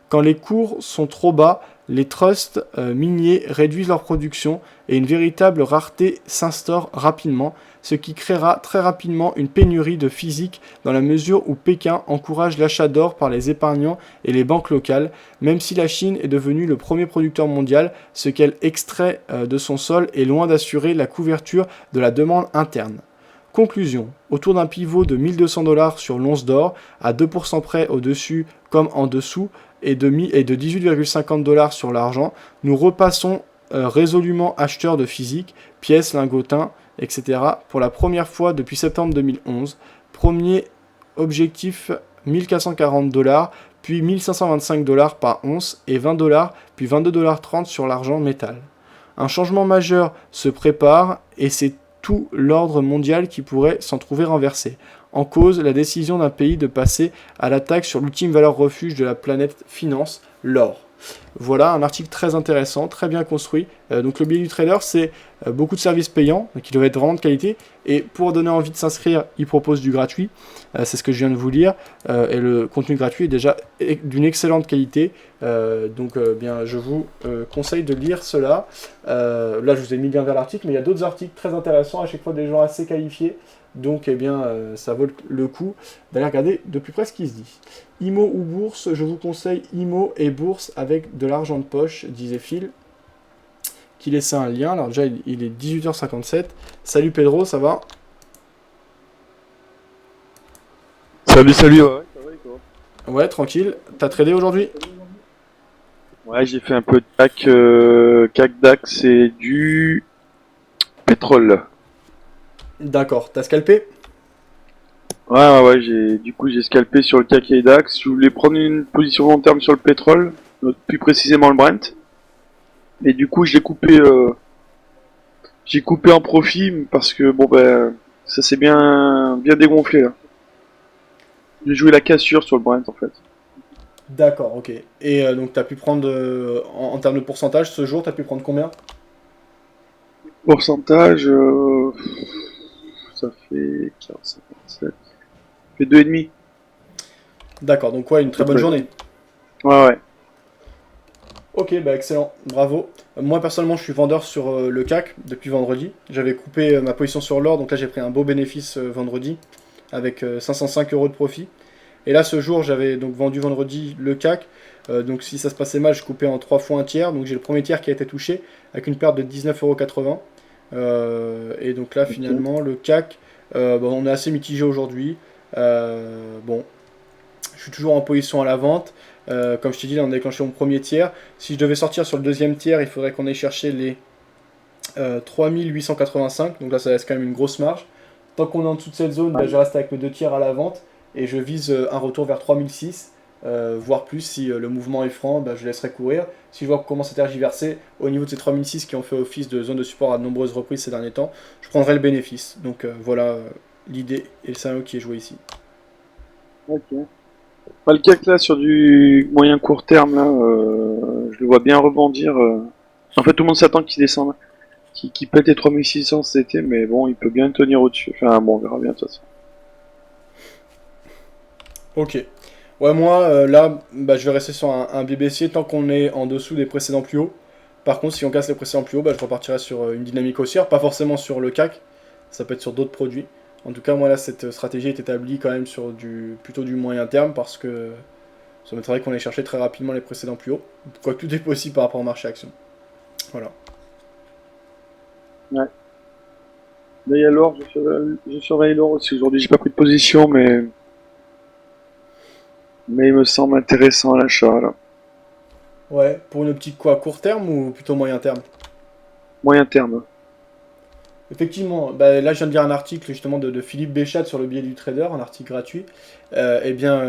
Quand les cours sont trop bas, les trusts miniers réduisent leur production et une véritable rareté s'instaure rapidement, ce qui créera très rapidement une pénurie de physique dans la mesure où Pékin encourage l'achat d'or par les épargnants et les banques locales, même si la Chine est devenue le premier producteur mondial, ce qu'elle extrait de son sol est loin d'assurer la couverture de la demande interne. Conclusion, autour d'un pivot de 1200 $ sur l'once d'or, à 2% près au-dessus comme en dessous, et de 18,50 $ sur l'argent, nous repassons résolument acheteurs de physique, pièces, lingotins, etc. pour la première fois depuis septembre 2011. Premier objectif 1440 $, puis 1525 $ par once et 20 $, puis 22,30 $ sur l'argent métal. Un changement majeur se prépare et c'est tout l'ordre mondial qui pourrait s'en trouver renversé. En cause, la décision d'un pays de passer à l'attaque sur l'ultime valeur refuge de la planète finance, l'or. Voilà un article très intéressant, très bien construit. Donc le billet du trader, c'est beaucoup de services payants, qui doivent être vraiment de qualité. Et pour donner envie de s'inscrire, il propose du gratuit. C'est ce que je viens de vous lire. Et le contenu gratuit est déjà d'une excellente qualité. Bien, je vous conseille de lire cela. Là, je vous ai mis le lien vers l'article, mais il y a d'autres articles très intéressants, à chaque fois des gens assez qualifiés. Donc, ça vaut le coup d'aller regarder de plus près ce qui se dit. IMO ou bourse, je vous conseille IMO et bourse avec de l'argent de poche, disait Phil, qui laissait un lien. Alors déjà, il est 18h57. Salut Pedro, ça va? Salut, ouais, ça va et toi? Ouais, tranquille. T'as tradé aujourd'hui? Ouais, j'ai fait un peu de CAC DAX et du pétrole. D'accord, t'as scalpé? Ouais, j'ai scalpé sur le CAC et DAX. Je voulais prendre une position long terme sur le pétrole, plus précisément le Brent. Et du coup, j'ai coupé en profit parce que ça s'est bien dégonflé là. J'ai joué la cassure sur le Brent en fait. D'accord, ok. Et donc, tu as pu prendre, en termes de pourcentage, ce jour, tu as pu prendre combien? Pourcentage, ça fait 40, 57. Ça fait 2,5 D'accord, donc ouais, une à très peu bonne près. journée. Ouais, ouais. Ok, bah excellent, bravo. Moi personnellement, je suis vendeur sur le CAC depuis vendredi. J'avais coupé ma position sur l'or, donc là j'ai pris un beau bénéfice vendredi avec 505 euros de profit. Et là, ce jour, j'avais donc vendu vendredi le CAC. Donc si ça se passait mal, je coupais en 3 fois un tiers. Donc j'ai le premier tiers qui a été touché avec une perte de 19,80 euros. Et donc là, Ok. finalement, le CAC, bon, on est assez mitigé aujourd'hui. Bon, je suis toujours en position à la vente. Comme je t'ai dit, là, on a déclenché mon premier tiers. Si je devais sortir sur le deuxième tiers, il faudrait qu'on aille chercher les 3885. Donc là, ça laisse quand même une grosse marge. Tant qu'on est en dessous de cette zone, bah, je Ouais. reste avec mes deux tiers à la vente et je vise un retour vers 3006, voire plus si le mouvement est franc, bah, je laisserai courir. Si je vois qu'on commence à tergiverser au niveau de ces 3006 qui ont fait office de zone de support à de nombreuses reprises ces derniers temps, je prendrai le bénéfice. Donc voilà l'idée et le scénario qui est joué ici. Ok. Pas le cas que là sur du moyen court terme là, je le vois bien rebondir. En fait, tout le monde s'attend qu'il descende, qu'il pète les 3600 cet été, mais bon, il peut bien tenir au-dessus. Enfin bon, on verra bien de toute façon. Ok. Ouais, moi, là, bah, je vais rester sur un biais baissier tant qu'on est en dessous des précédents plus hauts. Par contre, si on casse les précédents plus hauts, bah, je repartirai sur une dynamique haussière, pas forcément sur le CAC, ça peut être sur d'autres produits. En tout cas, moi, là, cette stratégie est établie quand même sur plutôt du moyen terme parce que ça m'étonnerait qu'on ait cherché très rapidement les précédents plus hauts. Quoique tout est possible par rapport au marché action. Voilà. Ouais. D'ailleurs, l'or, je surveille l'or aussi aujourd'hui. J'ai pas pris de position, mais il me semble intéressant à l'achat là. Ouais, pour une optique quoi, court terme ou plutôt moyen terme? Moyen terme. Effectivement, bah, là je viens de lire un article justement de Philippe Béchat sur le biais du trader, un article gratuit. Eh bien,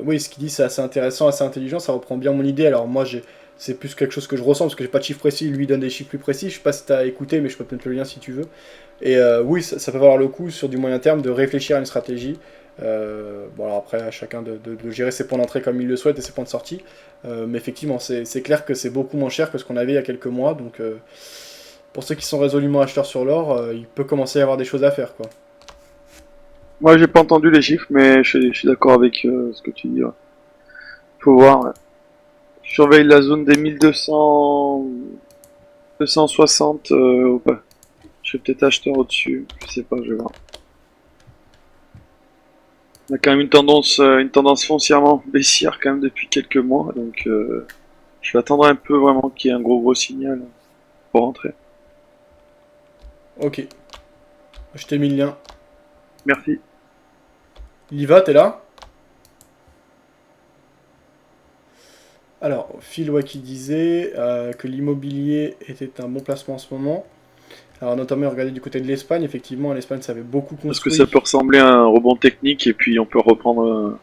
oui, ce qu'il dit c'est assez intéressant, assez intelligent, ça reprend bien mon idée. Alors moi, c'est plus quelque chose que je ressens parce que j'ai pas de chiffres précis, lui il donne des chiffres plus précis. Je sais pas si tu as écouté, mais je peux peut-être le lien si tu veux. Et oui, ça peut valoir le coup sur du moyen terme de réfléchir à une stratégie. Bon, alors après, à chacun de gérer ses points d'entrée comme il le souhaite et ses points de sortie. Mais effectivement, c'est clair que c'est beaucoup moins cher que ce qu'on avait il y a quelques mois. Donc, pour ceux qui sont résolument acheteurs sur l'or, il peut commencer à y avoir des choses à faire, quoi. Moi, j'ai pas entendu les chiffres, mais je suis d'accord avec ce que tu dis. Ouais. Faut voir. Ouais. Je surveille la zone des 1200, 260 ou pas. Je suis peut-être acheteur au-dessus. Je sais pas, je vais voir. On a quand même une tendance foncièrement baissière quand même depuis quelques mois, donc je vais attendre un peu vraiment qu'il y ait un gros signal pour rentrer. Ok, je t'ai mis le lien. Merci. Liva, t'es là? Alors, Phil ouais, qui disait que l'immobilier était un bon placement en ce moment. Alors, notamment, regardez du côté de l'Espagne. Effectivement, l'Espagne, ça avait beaucoup Parce que ça construit. peut ressembler à un rebond technique et puis on peut reprendre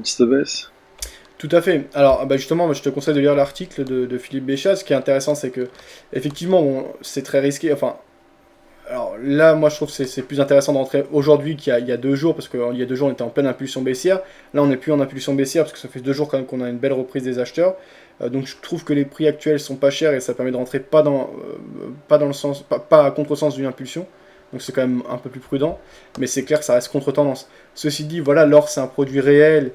cette baisse. Tout à fait. Alors, bah, justement, je te conseille de lire l'article de Philippe Béchat. Ce qui est intéressant, c'est que, effectivement, bon, c'est très risqué. Enfin, alors là, moi, je trouve que c'est plus intéressant d'entrer aujourd'hui qu'il y a 2 jours, parce qu'il y a 2 jours, on était en pleine impulsion baissière. Là, on n'est plus en impulsion baissière, parce que ça fait 2 jours quand même qu'on a une belle reprise des acheteurs. Donc, je trouve que les prix actuels sont pas chers et ça permet de rentrer pas dans le sens, pas à contresens d'une impulsion. Donc, c'est quand même un peu plus prudent. Mais c'est clair que ça reste contre-tendance. Ceci dit, voilà, l'or, c'est un produit réel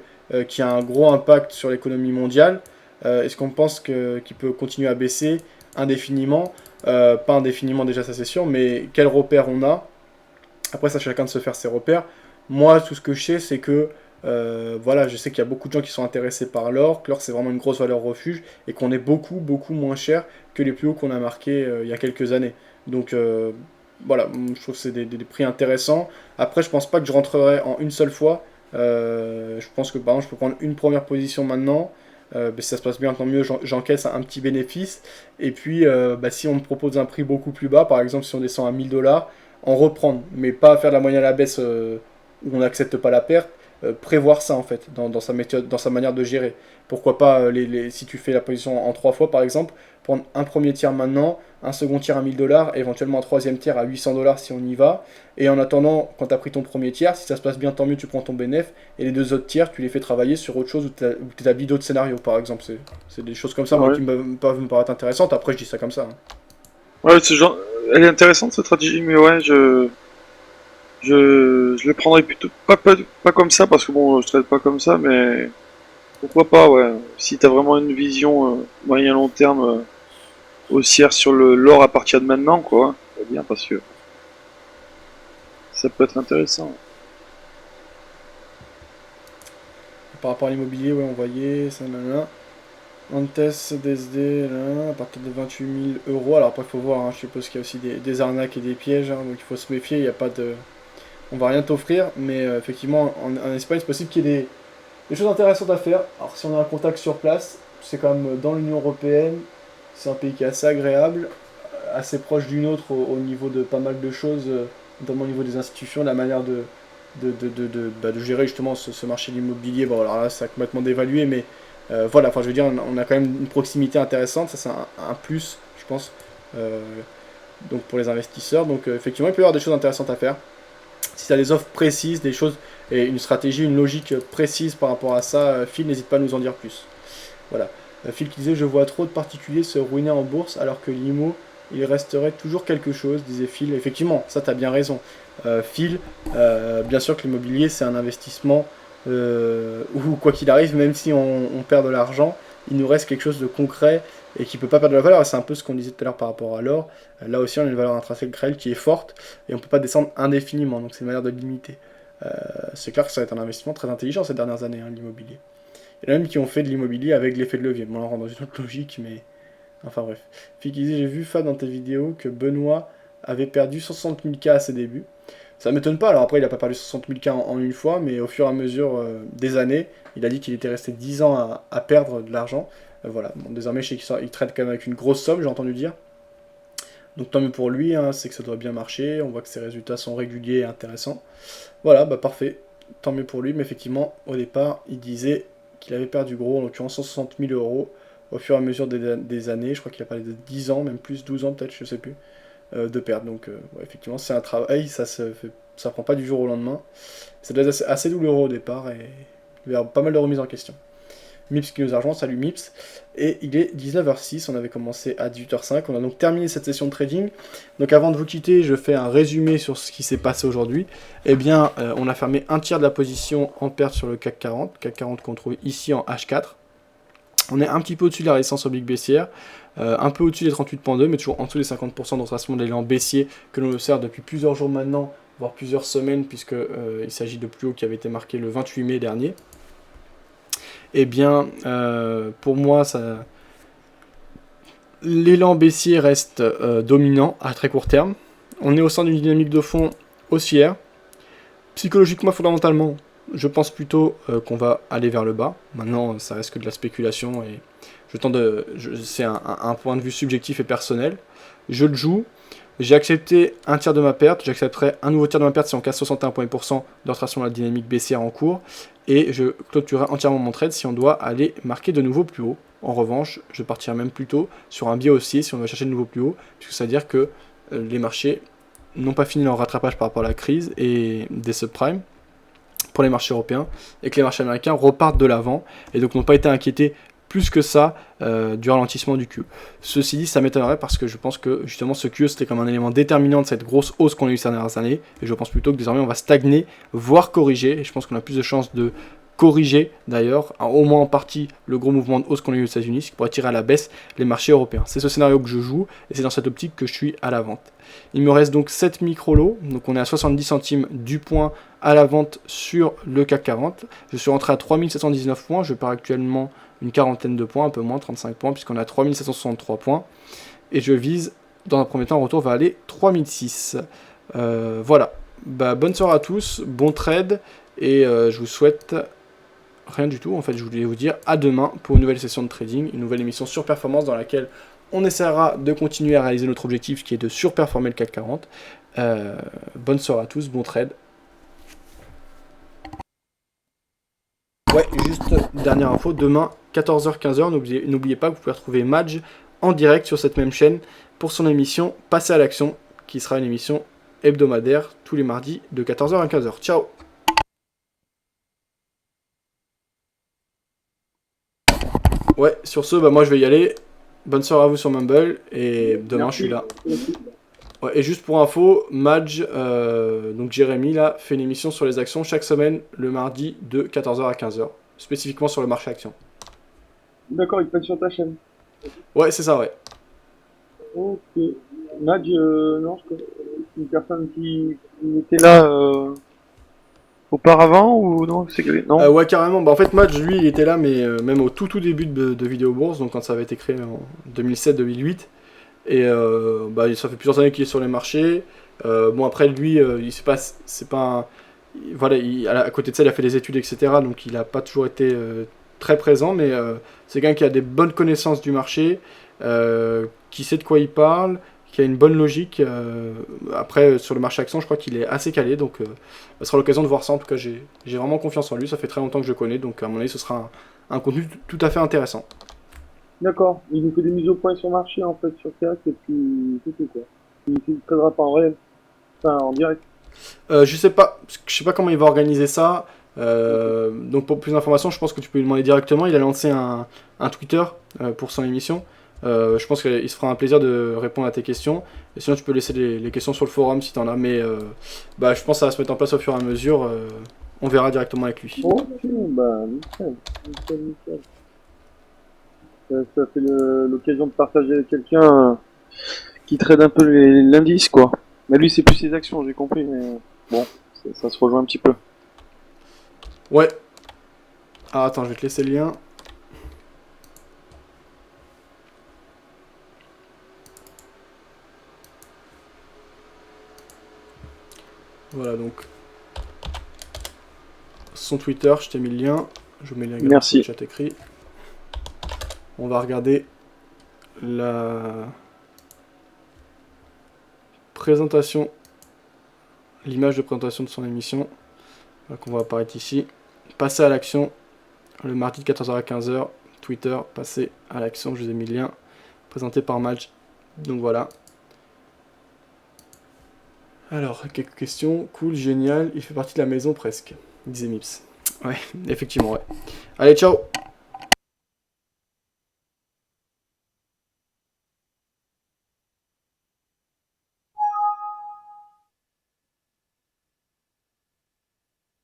qui a un gros impact sur l'économie mondiale. Est-ce qu'on pense qu'il peut continuer à baisser indéfiniment? Pas indéfiniment déjà, ça c'est sûr, mais quels repères on a. Après, ça, chacun de se faire ses repères. Moi, tout ce que je sais, c'est que voilà, je sais qu'il y a beaucoup de gens qui sont intéressés par l'or, que l'or c'est vraiment une grosse valeur refuge et qu'on est beaucoup, beaucoup moins cher que les plus hauts qu'on a marqués il y a quelques années. Donc voilà, je trouve que c'est des prix intéressants. Après, je pense pas que je rentrerai en une seule fois. Je pense que par exemple, je peux prendre une première position maintenant. Si ça se passe bien, tant mieux, j'encaisse un petit bénéfice. Et puis, si on me propose un prix beaucoup plus bas, par exemple si on descend à 1000 dollars, en reprendre, mais pas faire de la moyenne à la baisse où on n'accepte pas la perte, prévoir ça en fait dans sa méthode, dans sa manière de gérer. Pourquoi pas, si tu fais la position en 3 fois par exemple, prendre un premier tiers maintenant, un second tiers à 1000 $, éventuellement un troisième tiers à 800 $ si on y va. Et en attendant, quand tu as pris ton premier tiers, si ça se passe bien, tant mieux, tu prends ton bénéf. Et les 2 autres tiers, tu les fais travailler sur autre chose où tu établis d'autres scénarios, par exemple. C'est des choses comme ça, moi, Ouais. qui peuvent me paraître intéressantes. Après, je dis ça comme ça, hein. Ouais, elle est intéressante cette stratégie, mais ouais, je le prendrais plutôt pas comme ça, parce que bon, je traite pas comme ça, mais pourquoi pas, ouais. Si t'as vraiment une vision moyen long terme haussière sur l'or à partir de maintenant, quoi, c'est bien parce que ça peut être intéressant. Par rapport à l'immobilier, ouais, on voyait, ça, nanana. Antes DSD, là, à partir de 28 000 €. Alors après, il faut voir, hein, je suppose qu'il y a aussi des arnaques et des pièges, hein, donc il faut se méfier. Il y a pas de... On va rien t'offrir, mais effectivement, en Espagne, c'est possible qu'il y ait des choses intéressantes à faire. Alors si on a un contact sur place, c'est quand même dans l'Union Européenne, c'est un pays qui est assez agréable, assez proche du nôtre au niveau de pas mal de choses, notamment au niveau des institutions, la manière de gérer justement ce marché de l'immobilier. Bon, alors là, ça a complètement dévalué, mais voilà, enfin, je veux dire, on a quand même une proximité intéressante, ça c'est un plus, je pense, euh, donc pour les investisseurs. Donc effectivement, il peut y avoir des choses intéressantes à faire. Si tu as des offres précises, des choses, et une stratégie, une logique précise par rapport à ça, Phil, n'hésite pas à nous en dire plus. Voilà. Phil qui disait: je vois trop de particuliers se ruiner en bourse alors que l'IMO, il resterait toujours quelque chose, disait Phil. Effectivement, ça, tu as bien raison. Phil, bien sûr que l'immobilier, c'est un investissement où, quoi qu'il arrive, même si on perd de l'argent, il nous reste quelque chose de concret et qui ne peut pas perdre de la valeur. C'est un peu ce qu'on disait tout à l'heure par rapport à l'or. Là aussi, on a une valeur intrinsèque réelle qui est forte et on ne peut pas descendre indéfiniment. Donc, c'est une manière de limiter. C'est clair que ça va être un investissement très intelligent ces dernières années, hein, l'immobilier. Il y en a même qui ont fait de l'immobilier avec l'effet de levier. Bon, on rentre dans une autre logique, mais... Enfin bref. Fiki, j'ai vu, Fab, dans tes vidéos, que Benoît avait perdu 160 000 K à ses débuts. Ça m'étonne pas, alors après il a pas perdu 60 000 K en une fois, mais au fur et à mesure des années, il a dit qu'il était resté 10 ans à perdre de l'argent. Voilà, bon, désormais je sais qu'il traite quand même avec une grosse somme, j'ai entendu dire. Donc tant mieux pour lui, hein, c'est que ça doit bien marcher, on voit que ses résultats sont réguliers et intéressants. Voilà, bah parfait, tant mieux pour lui, mais effectivement, au départ, il disait qu'il avait perdu gros, en l'occurrence 160 000 euros, au fur et à mesure des années, je crois qu'il a parlé de 10 ans, même plus, 12 ans peut-être, je sais plus, de perdre. Donc ouais, effectivement, c'est un travail, ça prend pas du jour au lendemain. Ça doit être assez douloureux au départ, et il y a pas mal de remises en question. Mips qui nous a rejoint, salut Mips. Et il est 19h06, on avait commencé à 18h05, on a donc terminé cette session de trading. Donc avant de vous quitter, je fais un résumé sur ce qui s'est passé aujourd'hui. Eh bien, on a fermé un tiers de la position en perte sur le CAC 40 qu'on trouve ici en H4. On est un petit peu au-dessus de la résistance oblique baissière, un peu au-dessus des 38,2, mais toujours en dessous des 50% de retracement de l'élan baissier que l'on observe depuis plusieurs jours maintenant, voire plusieurs semaines, puisque il s'agit de plus haut qui avait été marqué le 28 mai dernier. Eh bien, pour moi, l'élan baissier reste dominant à très court terme. On est au sein d'une dynamique de fond haussière. Psychologiquement, fondamentalement, je pense plutôt qu'on va aller vers le bas. Maintenant, ça reste que de la spéculation et c'est un point de vue subjectif et personnel. Je le joue. J'ai accepté un tiers de ma perte. J'accepterai un nouveau tiers de ma perte si on casse 61 points % de retracement de la dynamique baissière en cours. Et je clôturerai entièrement mon trade si on doit aller marquer de nouveau plus haut. En revanche, je partirai même plutôt sur un biais haussier si on va chercher de nouveau plus haut, puisque ça veut dire que les marchés n'ont pas fini leur rattrapage par rapport à la crise et des subprimes pour les marchés européens, et que les marchés américains repartent de l'avant, et donc n'ont pas été inquiétés plus que ça du ralentissement du QE. Ceci dit, ça m'étonnerait parce que je pense que justement ce QE c'était comme un élément déterminant de cette grosse hausse qu'on a eu ces dernières années, et je pense plutôt que désormais on va stagner, voire corriger, et je pense qu'on a plus de chances de corriger d'ailleurs, au moins en partie, le gros mouvement de hausse qu'on a eu aux États-Unis, ce qui pourrait tirer à la baisse les marchés européens. C'est ce scénario que je joue, et c'est dans cette optique que je suis à la vente. Il me reste donc 7 micro-lots, donc on est à 70 centimes du point à la vente sur le CAC 40. Je suis rentré à 3719 points, je pars actuellement une quarantaine de points, un peu moins, 35 points, puisqu'on a 3763 points. Et je vise, dans un premier temps, en retour, vers les 3006. Voilà. Bah, bonne soirée à tous, bon trade, et je vous souhaite rien du tout. En fait, je voulais vous dire à demain pour une nouvelle session de trading, une nouvelle émission sur performance dans laquelle on essaiera de continuer à réaliser notre objectif qui est de surperformer le CAC 40. Bonne soirée à tous, bon trade. Ouais, juste dernière info, demain 14h-15h, n'oubliez pas que vous pouvez retrouver Madge en direct sur cette même chaîne pour son émission Passer à l'action, qui sera une émission hebdomadaire tous les mardis de 14h à 15h. Ciao. Ouais, sur ce, bah moi je vais y aller. Bonne soirée à vous sur Mumble et demain je suis là. Ouais, et juste pour info, Madge, donc Jérémy là, fait une émission sur les actions chaque semaine le mardi de 14h à 15h, spécifiquement sur le marché action. D'accord, il passe sur ta chaîne. Ouais, c'est ça, ouais. Ok. Nadj, non, je connais une personne qui était là auparavant ou non? Non. Ouais, carrément. Bah, en fait, Madge, lui, il était là, mais même au tout début de Vidéo Bourse, donc quand ça avait été créé en 2007-2008. Et bah, ça fait plusieurs années qu'il est sur les marchés. Bon, après, lui, il c'est pas voilà, à côté de ça, il a fait des études, etc. Donc, il n'a pas toujours été très présent, mais c'est quelqu'un qui a des bonnes connaissances du marché, qui sait de quoi il parle, qui a une bonne logique. Après, sur le marché action, je crois qu'il est assez calé, donc ça sera l'occasion de voir ça. En tout cas, j'ai vraiment confiance en lui. Ça fait très longtemps que je le connais, donc à mon avis, ce sera un contenu tout à fait intéressant. D'accord. Il nous fait des mises au point sur marché en fait sur TH et puis c'est tout quoi. Il ne codera pas en réel, enfin en direct. Je sais pas comment il va organiser ça. Donc pour plus d'informations, je pense que tu peux lui demander directement. Il a lancé un Twitter pour son émission. Je pense qu'il se fera un plaisir de répondre à tes questions. Et sinon, tu peux laisser les questions sur le forum si tu en as. Mais bah, je pense que ça va se mettre en place au fur et à mesure. On verra directement avec lui. Ok, bah nickel, nickel, nickel. Ça fait l'occasion de partager avec quelqu'un qui trade un peu l'indice quoi. Mais lui c'est plus ses actions, j'ai compris, mais bon, ça se rejoint un petit peu. Ouais. Ah, attends, je vais te laisser le lien. Voilà, donc son Twitter, je t'ai mis le lien. Je vous mets le lien également sur le chat écrit. On va regarder la présentation, l'image de présentation de son émission qu'on va apparaître ici. Passer à l'action le mardi de 14h à 15h. Twitter, passer à l'action, je vous ai mis le lien. Présenté par Madge. Donc voilà. Alors, quelques questions. Cool, génial. Il fait partie de la maison presque, disait Mips. Ouais, effectivement, ouais. Allez, ciao!